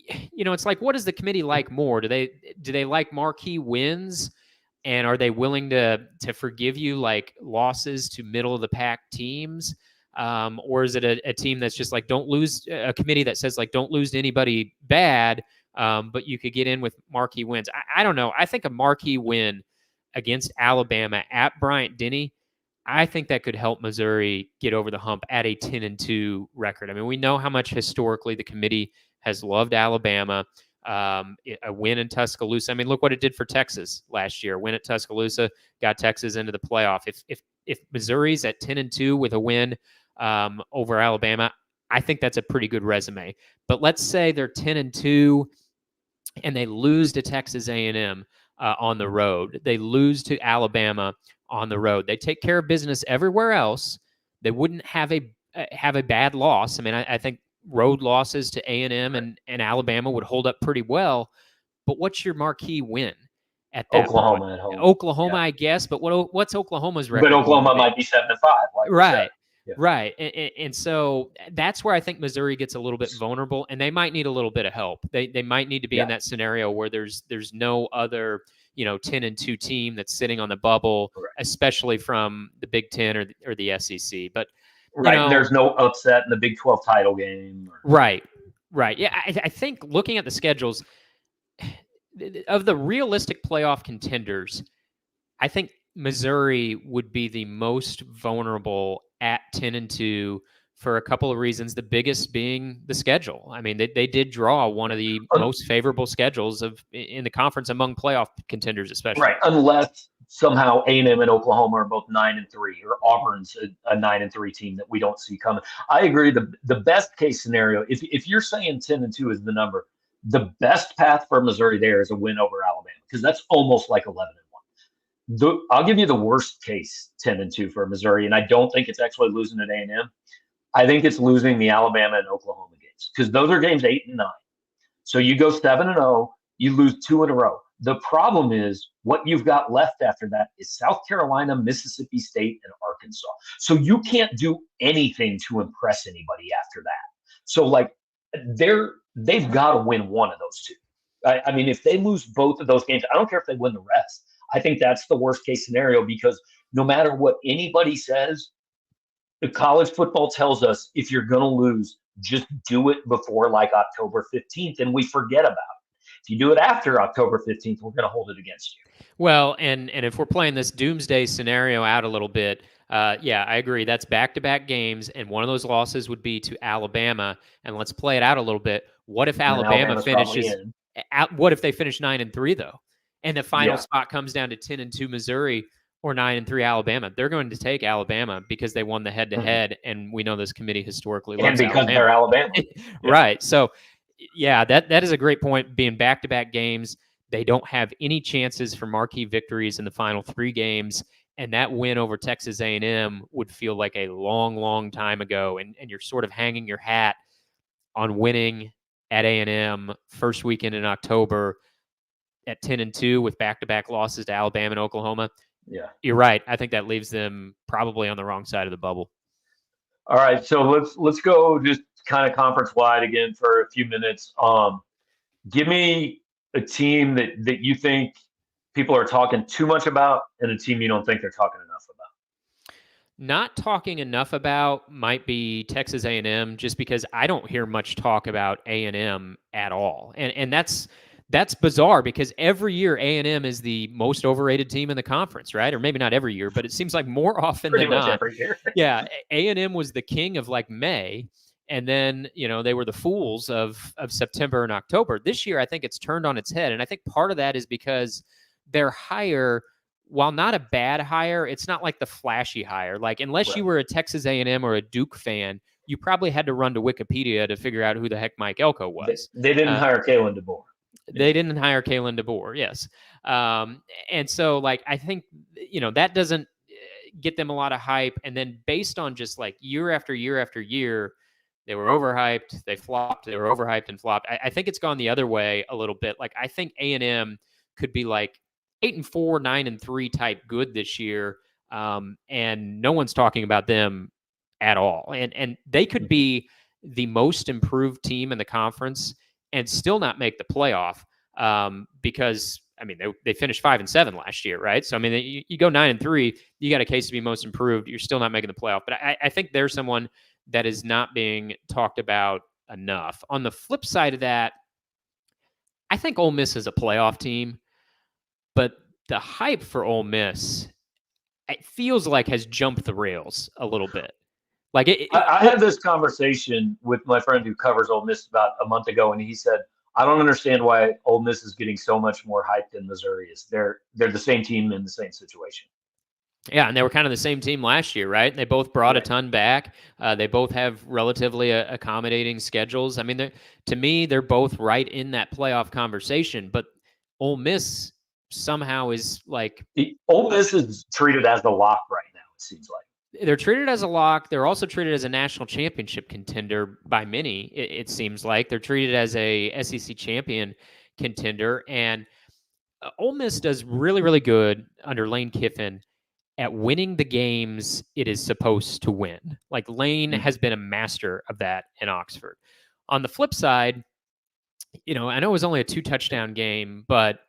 it's like, what does the committee like more? Do they like marquee wins? And are they willing to forgive you like losses to middle of the pack teams? Or is it a team that's just like, don't lose, a committee that says like, don't lose to anybody bad, but you could get in with marquee wins? I don't know. I think a marquee win against Alabama at Bryant-Denny, I think that could help Missouri get over the hump at a 10-2 record. I mean, we know how much historically the committee has loved Alabama. A win in Tuscaloosa. I mean, look what it did for Texas last year. A win at Tuscaloosa got Texas into the playoff. If Missouri's at 10-2 with a win over Alabama, I think that's a pretty good resume. But let's say they're 10-2 and they lose to Texas A&M on the road. They lose to Alabama on the road. They take care of business everywhere else. They wouldn't have a bad loss. I mean, I think road losses to A&M and Alabama would hold up pretty well. But what's your marquee win at that Oklahoma point? at home. Oklahoma, I guess. But what's Oklahoma's record? But Oklahoma might be 7-5. Like right. Yeah. Right. And so that's where I think Missouri gets a little bit vulnerable, and they might need a little bit of help. They might need to be in that scenario where there's no other, 10-2 team that's sitting on the bubble, especially from the Big Ten or the SEC. But there's no upset in the Big 12 title game. Right. Yeah, I think looking at the schedules of the realistic playoff contenders, I think Missouri would be the most vulnerable at 10-2 for a couple of reasons. The biggest being the schedule. I mean, they did draw one of the most favorable schedules in the conference among playoff contenders, especially. Right, unless somehow A&M and Oklahoma are both 9-3, or Auburn's a 9-3 team that we don't see coming. I agree. The best case scenario, if you're saying 10-2 is the number, the best path for Missouri there is a win over Alabama, because that's almost like 11-1. I'll give you the worst case 10-2 for Missouri, and I don't think it's actually losing at A&M. I think it's losing the Alabama and Oklahoma games, because those are games 8 and 9. So you go 7-0, you lose 2 in a row. The problem is what you've got left after that is South Carolina, Mississippi State, and Arkansas. So you can't do anything to impress anybody after that. So they've got to win one of those two. I mean, if they lose both of those games, I don't care if they win the rest. I think that's the worst case scenario, because no matter what anybody says, the college football tells us if you're going to lose, just do it before like October 15th, and we forget about it. If you do it after October 15th, we're going to hold it against you. Well, and if we're playing this doomsday scenario out a little bit, yeah, I agree. That's back-to-back games, and one of those losses would be to Alabama. And let's play it out a little bit. What if Alabama finishes? What if they finish 9-3 though? And the final spot comes down to 10-2 Missouri or 9-3 Alabama. They're going to take Alabama because they won the head-to-head, and we know this committee historically loves Alabama. And because they're Alabama. Right. So, yeah, that is a great point. Being back-to-back games, they don't have any chances for marquee victories in the final 3 games, and that win over Texas A&M would feel like a long, long time ago, and you're sort of hanging your hat on winning at A&M first weekend in October at 10-2 with back-to-back losses to Alabama and Oklahoma. Yeah, you're right. I think that leaves them probably on the wrong side of the bubble. All right, so let's go just kind of conference wide again for a few minutes. Give me a team that you think people are talking too much about, and a team you don't think they're talking enough about. Not talking enough about might be Texas A&M, just because I don't hear much talk about A&M at all, and that's bizarre, because every year A&M is the most overrated team in the conference, right? Or maybe not every year, but it seems like more often Pretty than much not. Every year. Yeah, A&M was the king of like May, and then they were the fools of September and October. This year, I think it's turned on its head, and I think part of that is because their hire, while not a bad hire, it's not like the flashy hire. Like, unless you were a Texas A&M or a Duke fan, you probably had to run to Wikipedia to figure out who the heck Mike Elko was. They didn't hire Kalen DeBoer. They didn't hire Kalen DeBoer, yes. And so, like, I think, that doesn't get them a lot of hype. And then based on just, like, year after year after year, they were overhyped, they flopped, they were overhyped and flopped. I think it's gone the other way a little bit. Like, I think A&M could be, like, 8-4, 9-3 type good this year, and no one's talking about them at all. And they could be the most improved team in the conference and still not make the playoff, because, I mean, they finished 5-7 last year, right? So, I mean, you go 9-3, you got a case to be most improved. You're still not making the playoff. But I think there's someone that is not being talked about enough. On the flip side of that, I think Ole Miss is a playoff team, but the hype for Ole Miss, it feels like, has jumped the rails a little bit. Like, I had this conversation with my friend who covers Ole Miss about a month ago, and he said, I don't understand why Ole Miss is getting so much more hype than Missouri is. They're the same team in the same situation. Yeah, and they were kind of the same team last year, right? They both brought a ton back. They both have relatively accommodating schedules. I mean, to me, they're both right in that playoff conversation. But Ole Miss somehow is like Ole Miss is treated as the lock right now. It seems like they're treated as a lock. They're also treated as a national championship contender by many. It seems like they're treated as a SEC champion contender, and Ole Miss does really, really good under Lane Kiffin at winning the games it is supposed to win. Like Lane has been a master of that in Oxford. On the flip side, I know it was only a 2-touchdown game, but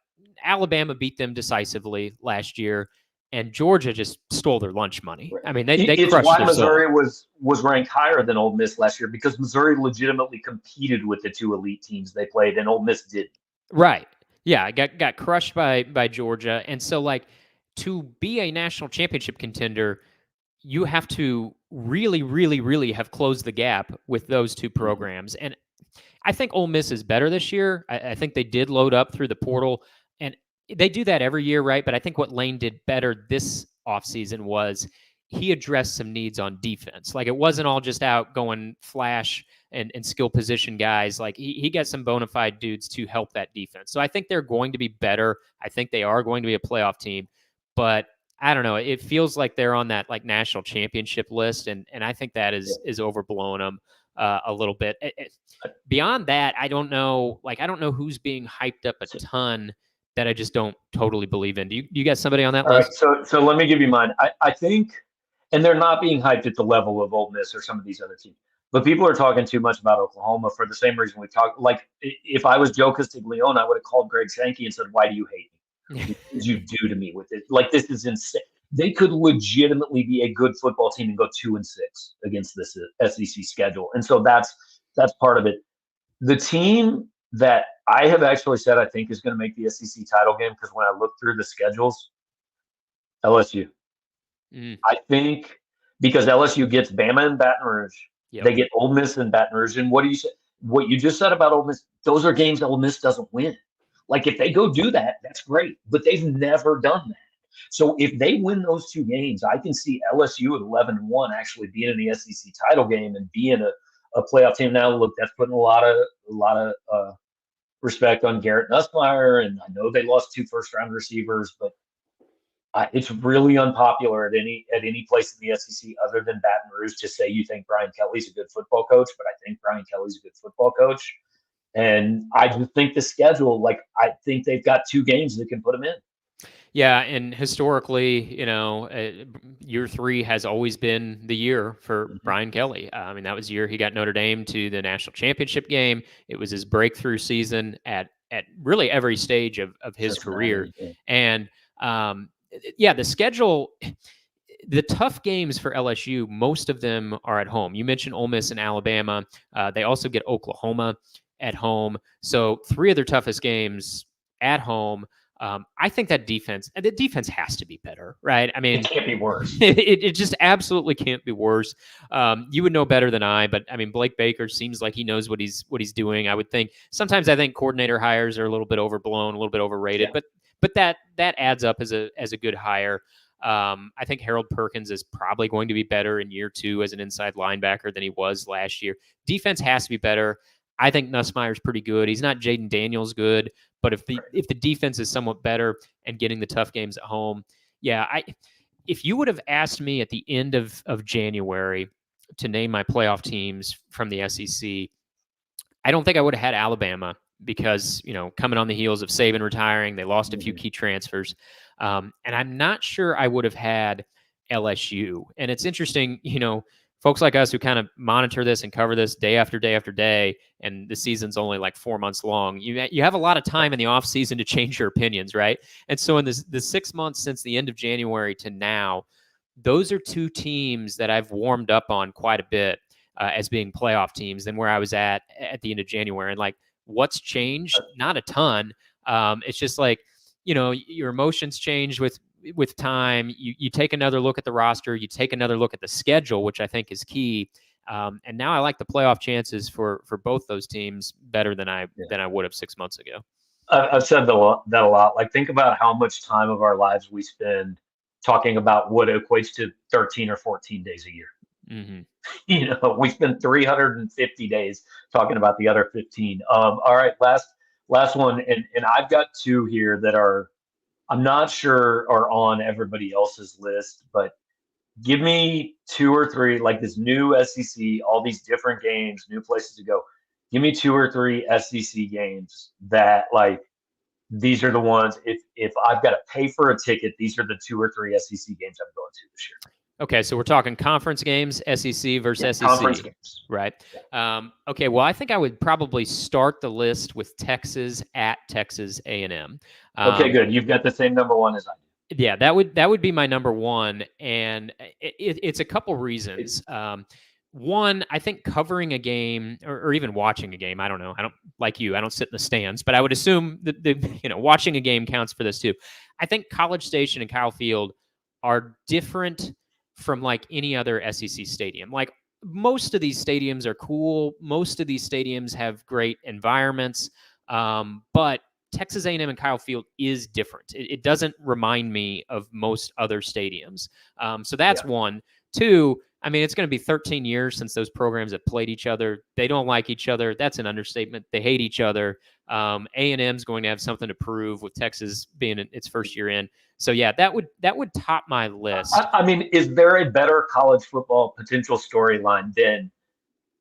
Alabama beat them decisively last year, and Georgia just stole their lunch money. I mean, they it's crushed why their Missouri soul. was ranked higher than Ole Miss last year, because Missouri legitimately competed with the two elite teams they played, and Ole Miss didn't. Right. Yeah, got crushed by Georgia, and so like to be a national championship contender, you have to really, really, really have closed the gap with those two programs. And I think Ole Miss is better this year. I think they did load up through the portal, and they do that every year, right? But I think what Lane did better this offseason was he addressed some needs on defense. Like it wasn't all just out going flash and skill position guys. Like he got some bona fide dudes to help that defense. So I think they're going to be better. I think they are going to be a playoff team, but I don't know. It feels like they're on that like national championship list, and I think that is overblowing them a little bit. Beyond that, I don't know. Like I don't know who's being hyped up a ton that I just don't totally believe in. Do you got somebody on that list? Right, so let me give you mine. I think, and they're not being hyped at the level of Ole Miss or some of these other teams, but people are talking too much about Oklahoma for the same reason we talked. Like if I was Joe Castiglione, I would have called Greg Sankey and said, "Why do you hate me? What did you do to me with it? Like this is insane." They could legitimately be a good football team and go 2-6 against this SEC schedule, and so that's part of it. The team that I have actually said I think is going to make the SEC title game, because when I look through the schedules, LSU. I think because LSU gets Bama and Baton Rouge, they get Ole Miss and Baton Rouge. And what do you say? What you just said about Ole Miss, those are games Ole Miss doesn't win. Like if they go do that, that's great, but they've never done that. So if they win those two games, I can see LSU at 11-1 actually being in the SEC title game and being a playoff team. Now, look, that's putting a lot of respect on Garrett Nussmeier, and I know they lost 2 first-round receivers, but it's really unpopular at any place in the SEC other than Baton Rouge to say you think Brian Kelly's a good football coach, but I think Brian Kelly's a good football coach. And I just think the schedule, like I think they've got 2 games that can put them in. Yeah, and historically, year 3 has always been the year for Brian Kelly. I mean, that was the year he got Notre Dame to the national championship game. It was his breakthrough season at really every stage of his career. And the schedule, the tough games for LSU, most of them are at home. You mentioned Ole Miss and Alabama. They also get Oklahoma at home. So 3 of their toughest games at home. I think the defense has to be better, right? I mean, it can't be worse. It just absolutely can't be worse. You would know better than I, but I mean, Blake Baker seems like he knows what he's doing. I would think sometimes I think coordinator hires are a little bit overblown, a little bit overrated, but that adds up as a good hire. I think Harold Perkins is probably going to be better in year 2 as an inside linebacker than he was last year. Defense has to be better. I think Nussmeier's pretty good. He's not Jaden Daniels good, but if the defense is somewhat better and getting the tough games at home, if you would have asked me at the end of January to name my playoff teams from the SEC, I don't think I would have had Alabama because, coming on the heels of Saban retiring, they lost a few key transfers. And I'm not sure I would have had LSU. And it's interesting, folks like us who kind of monitor this and cover this day after day after day, and the season's only like 4 months long, you have a lot of time in the off season to change your opinions, right? And so in the 6 months since the end of January to now, those are 2 teams that I've warmed up on quite a bit as being playoff teams than where I was at the end of January. And like, what's changed? Not a ton. It's just like, your emotions change with time. You take another look at the roster, you take another look at the schedule, which I think is key. And now I like the playoff chances for both those teams better than I would have 6 months ago. I've said that a lot. Like, think about how much time of our lives we spend talking about what equates to 13 or 14 days a year. Mm-hmm. We spend 350 days talking about the other 15. All right, last one, and I've got two here that I'm not sure are on everybody else's list, but give me two or three, like this new SEC, all these different games, new places to go. Give me two or three SEC games that like these are the ones. If I've got to pay for a ticket, these are the two or three SEC games I'm going to this year. Okay, so we're talking conference games, SEC versus SEC. Conference games. Right. Okay, well, I think I would probably start the list with Texas at Texas A&M. Okay, good. You've got the same number one as I do. Yeah, that would be my number one, and it's a couple reasons. One, I think covering a game or even watching a game, I don't know. I don't like you. I don't sit in the stands, but I would assume that watching a game counts for this too. I think College Station and Kyle Field are different from like any other SEC stadium. Like most of these stadiums are cool. Most of these stadiums have great environments, but Texas A&M and Kyle Field is different. It doesn't remind me of most other stadiums. So that's one. Two, I mean, it's going to be 13 years since those programs have played each other. They don't like each other. That's an understatement. They hate each other. A&M's going to have something to prove with Texas being in its first year in. So yeah, that would top my list. I mean, is there a better college football potential storyline than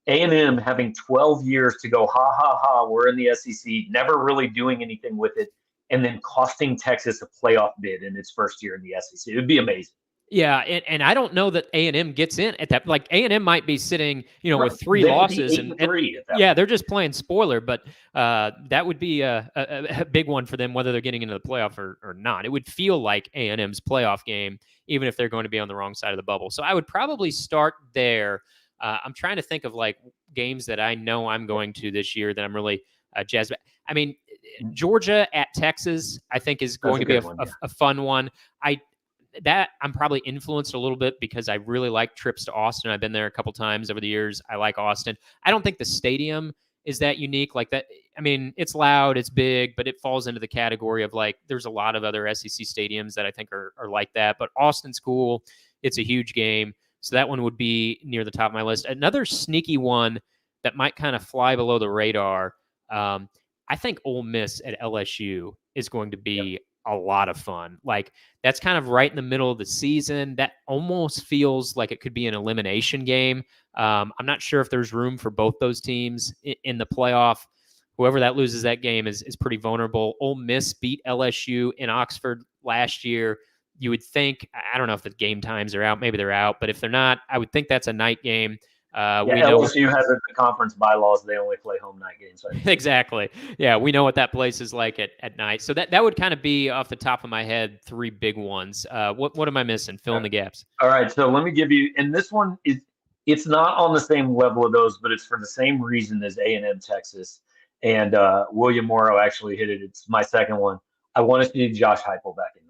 A&M having 12 years to go, ha, ha, ha, we're in the SEC, never really doing anything with it, and then costing Texas a playoff bid in its first year in the SEC? It would be amazing. Yeah, and I don't know that A&M gets in at that. Like A&M might be sitting, with three losses, and they're just playing spoiler. But that would be a big one for them, whether they're getting into the playoff or not. It would feel like A&M's playoff game, even if they're going to be on the wrong side of the bubble. So I would probably start there. I'm trying to think of like games that I know I'm going to this year that I'm really jazzed about. I mean, Georgia at Texas, I think is going to be a fun one. I'm probably influenced a little bit because I really like trips to Austin. I've been there a couple times over the years. I like Austin. I don't think the stadium is that unique like that. I mean, it's loud, it's big, but it falls into the category of like, there's a lot of other SEC stadiums that I think are like that, but Austin's cool. It's a huge game. So that one would be near the top of my list. Another sneaky one that might kind of fly below the radar. I think Ole Miss at LSU is going to be a lot of fun. Like that's kind of right in the middle of the season. That almost feels like it could be an elimination game. I'm not sure if there's room for both those teams in the playoff. Whoever that loses that game is pretty vulnerable. Ole Miss beat LSU in Oxford last year. You would think, I don't know if the game times are out. Maybe they're out, but if they're not, I would think that's a night game. We know LSU has in the conference bylaws they only play home night games. Exactly. Yeah, we know what that place is like at night. So that would kind of be off the top of my head three big ones. What am I missing? Fill in the gaps. All right, so let me give you, and this one it's not on the same level of those, but it's for the same reason as A&M Texas. And William Morrow actually hit it. It's my second one. I want to see Josh Heupel back in Norman.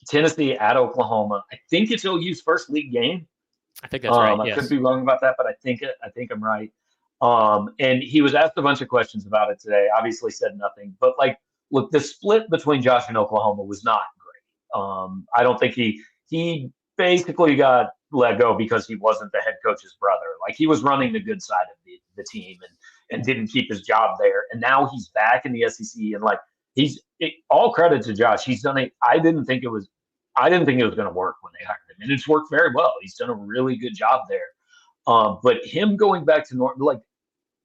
Tennessee at Oklahoma. I think it's OU's first league game. I think that's right. I could be wrong about that, but I think I'm right. And he was asked a bunch of questions about it today. Obviously, said nothing. But look, the split between Josh and Oklahoma was not great. I don't think he basically got let go because he wasn't the head coach's brother. Like he was running the good side of the team and didn't keep his job there. And now he's back in the SEC and all credit to Josh. He's done it. I didn't think it was going to work when they hired him, and it's worked very well. He's done a really good job there. But him going back to North,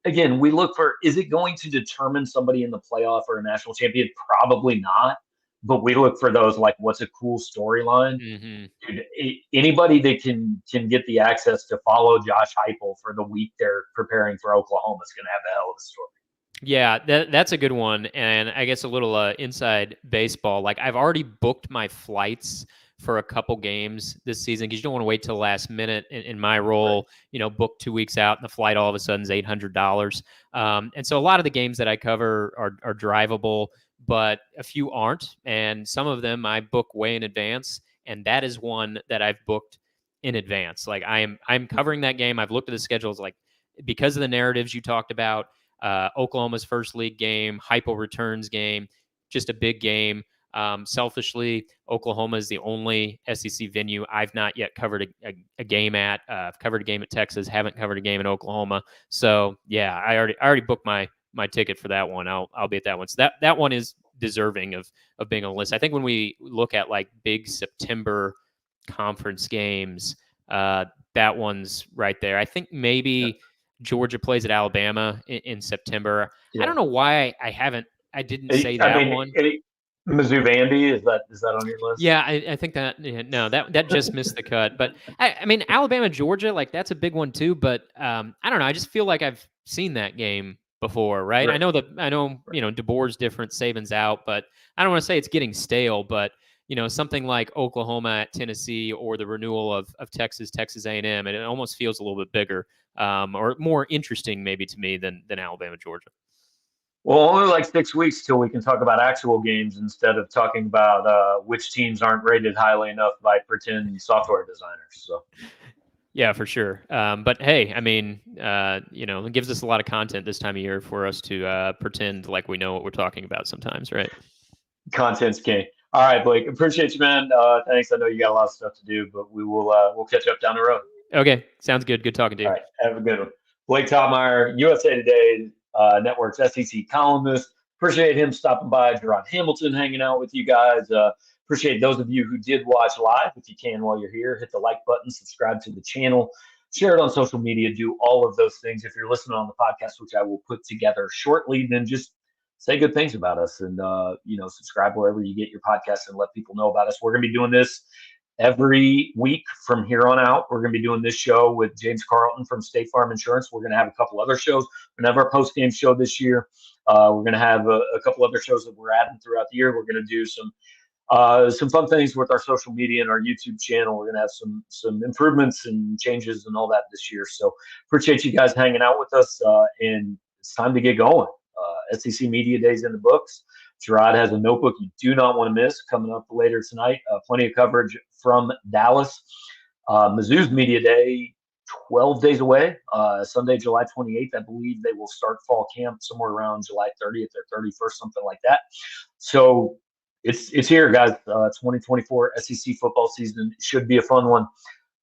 again, we look for, is it going to determine somebody in the playoff or a national champion? Probably not. But we look for those what's a cool storyline. Mm-hmm. Anybody that can get the access to follow Josh Heupel for the week they're preparing for Oklahoma is going to have a hell of a story. Yeah, that's a good one. And I guess a little inside baseball. I've already booked my flights for a couple games this season because you don't want to wait till the last minute. In my role, right. Book 2 weeks out and the flight all of a sudden is $800. And so a lot of the games that I cover are drivable, but a few aren't. And some of them I book way in advance. And that is one that I've booked in advance. I'm covering that game. I've looked at the schedules because of the narratives you talked about. Oklahoma's first league game, Heupel returns game, just a big game. Selfishly, Oklahoma is the only SEC venue I've not yet covered a game at. I've covered a game at Texas, haven't covered a game in Oklahoma. So yeah, I already booked my ticket for that one. I'll be at that one. So that one is deserving of being on the list. I think when we look at like big September conference games, that one's right there. I think maybe Georgia plays at Alabama in September. Yeah. I don't know why I didn't say that one. Mizzou Vandy, is that on your list? Yeah, I think that no, that just missed the cut. But I mean Alabama Georgia, like that's a big one too. But I don't know. I just feel like I've seen that game before, right? I know DeBoer's different, Saban's out, but I don't want to say it's getting stale. But something like Oklahoma at Tennessee or the renewal of Texas A&M, and it almost feels a little bit bigger or more interesting maybe to me than Alabama Georgia. Well, only like 6 weeks till we can talk about actual games instead of talking about which teams aren't rated highly enough by pretend software designers. So, yeah, for sure. But hey, I mean, it gives us a lot of content this time of year for us to pretend like we know what we're talking about sometimes, right? Content's king. All right, Blake, appreciate you, man. Thanks. I know you got a lot of stuff to do, but we'll catch up down the road. Okay, sounds good. Good talking to you. All right, have a good one. Blake Toppmeyer, USA Today Network's SEC columnist. Appreciate him stopping by. Jarod Hamilton hanging out with you guys. Appreciate those of you who did watch live. If you can while you're here, hit the like button, subscribe to the channel, share it on social media, do all of those things. If you're listening on the podcast, which I will put together shortly, then just say good things about us and subscribe wherever you get your podcasts and let people know about us. We're going to be doing this every week from here on out. We're going to be doing this show with James Carlton from State Farm Insurance. We're going to have a couple other shows. We're going to have our post-game show this year. We're going to have a couple other shows that we're adding throughout the year. We're going to do some fun things with our social media and our YouTube channel. We're going to have some improvements and changes and all that this year. So appreciate you guys hanging out with us. And it's time to get going. SEC Media Days in the books. Jarod has a notebook you do not want to miss coming up later tonight. Plenty of coverage from Dallas. Mizzou's Media Day, 12 days away. Sunday, July 28th. I believe they will start fall camp somewhere around July 30th or 31st, something like that. So it's here, guys. 2024 SEC football season should be a fun one.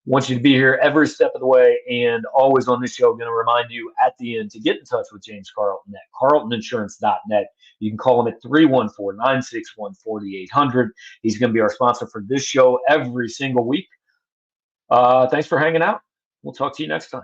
Want you to be here every step of the way, and always on this show, going to remind you at the end to get in touch with James Carlton at carltoninsurance.net. You can call him at 314-961-4800. He's going to be our sponsor for this show every single week. Thanks for hanging out. We'll talk to you next time.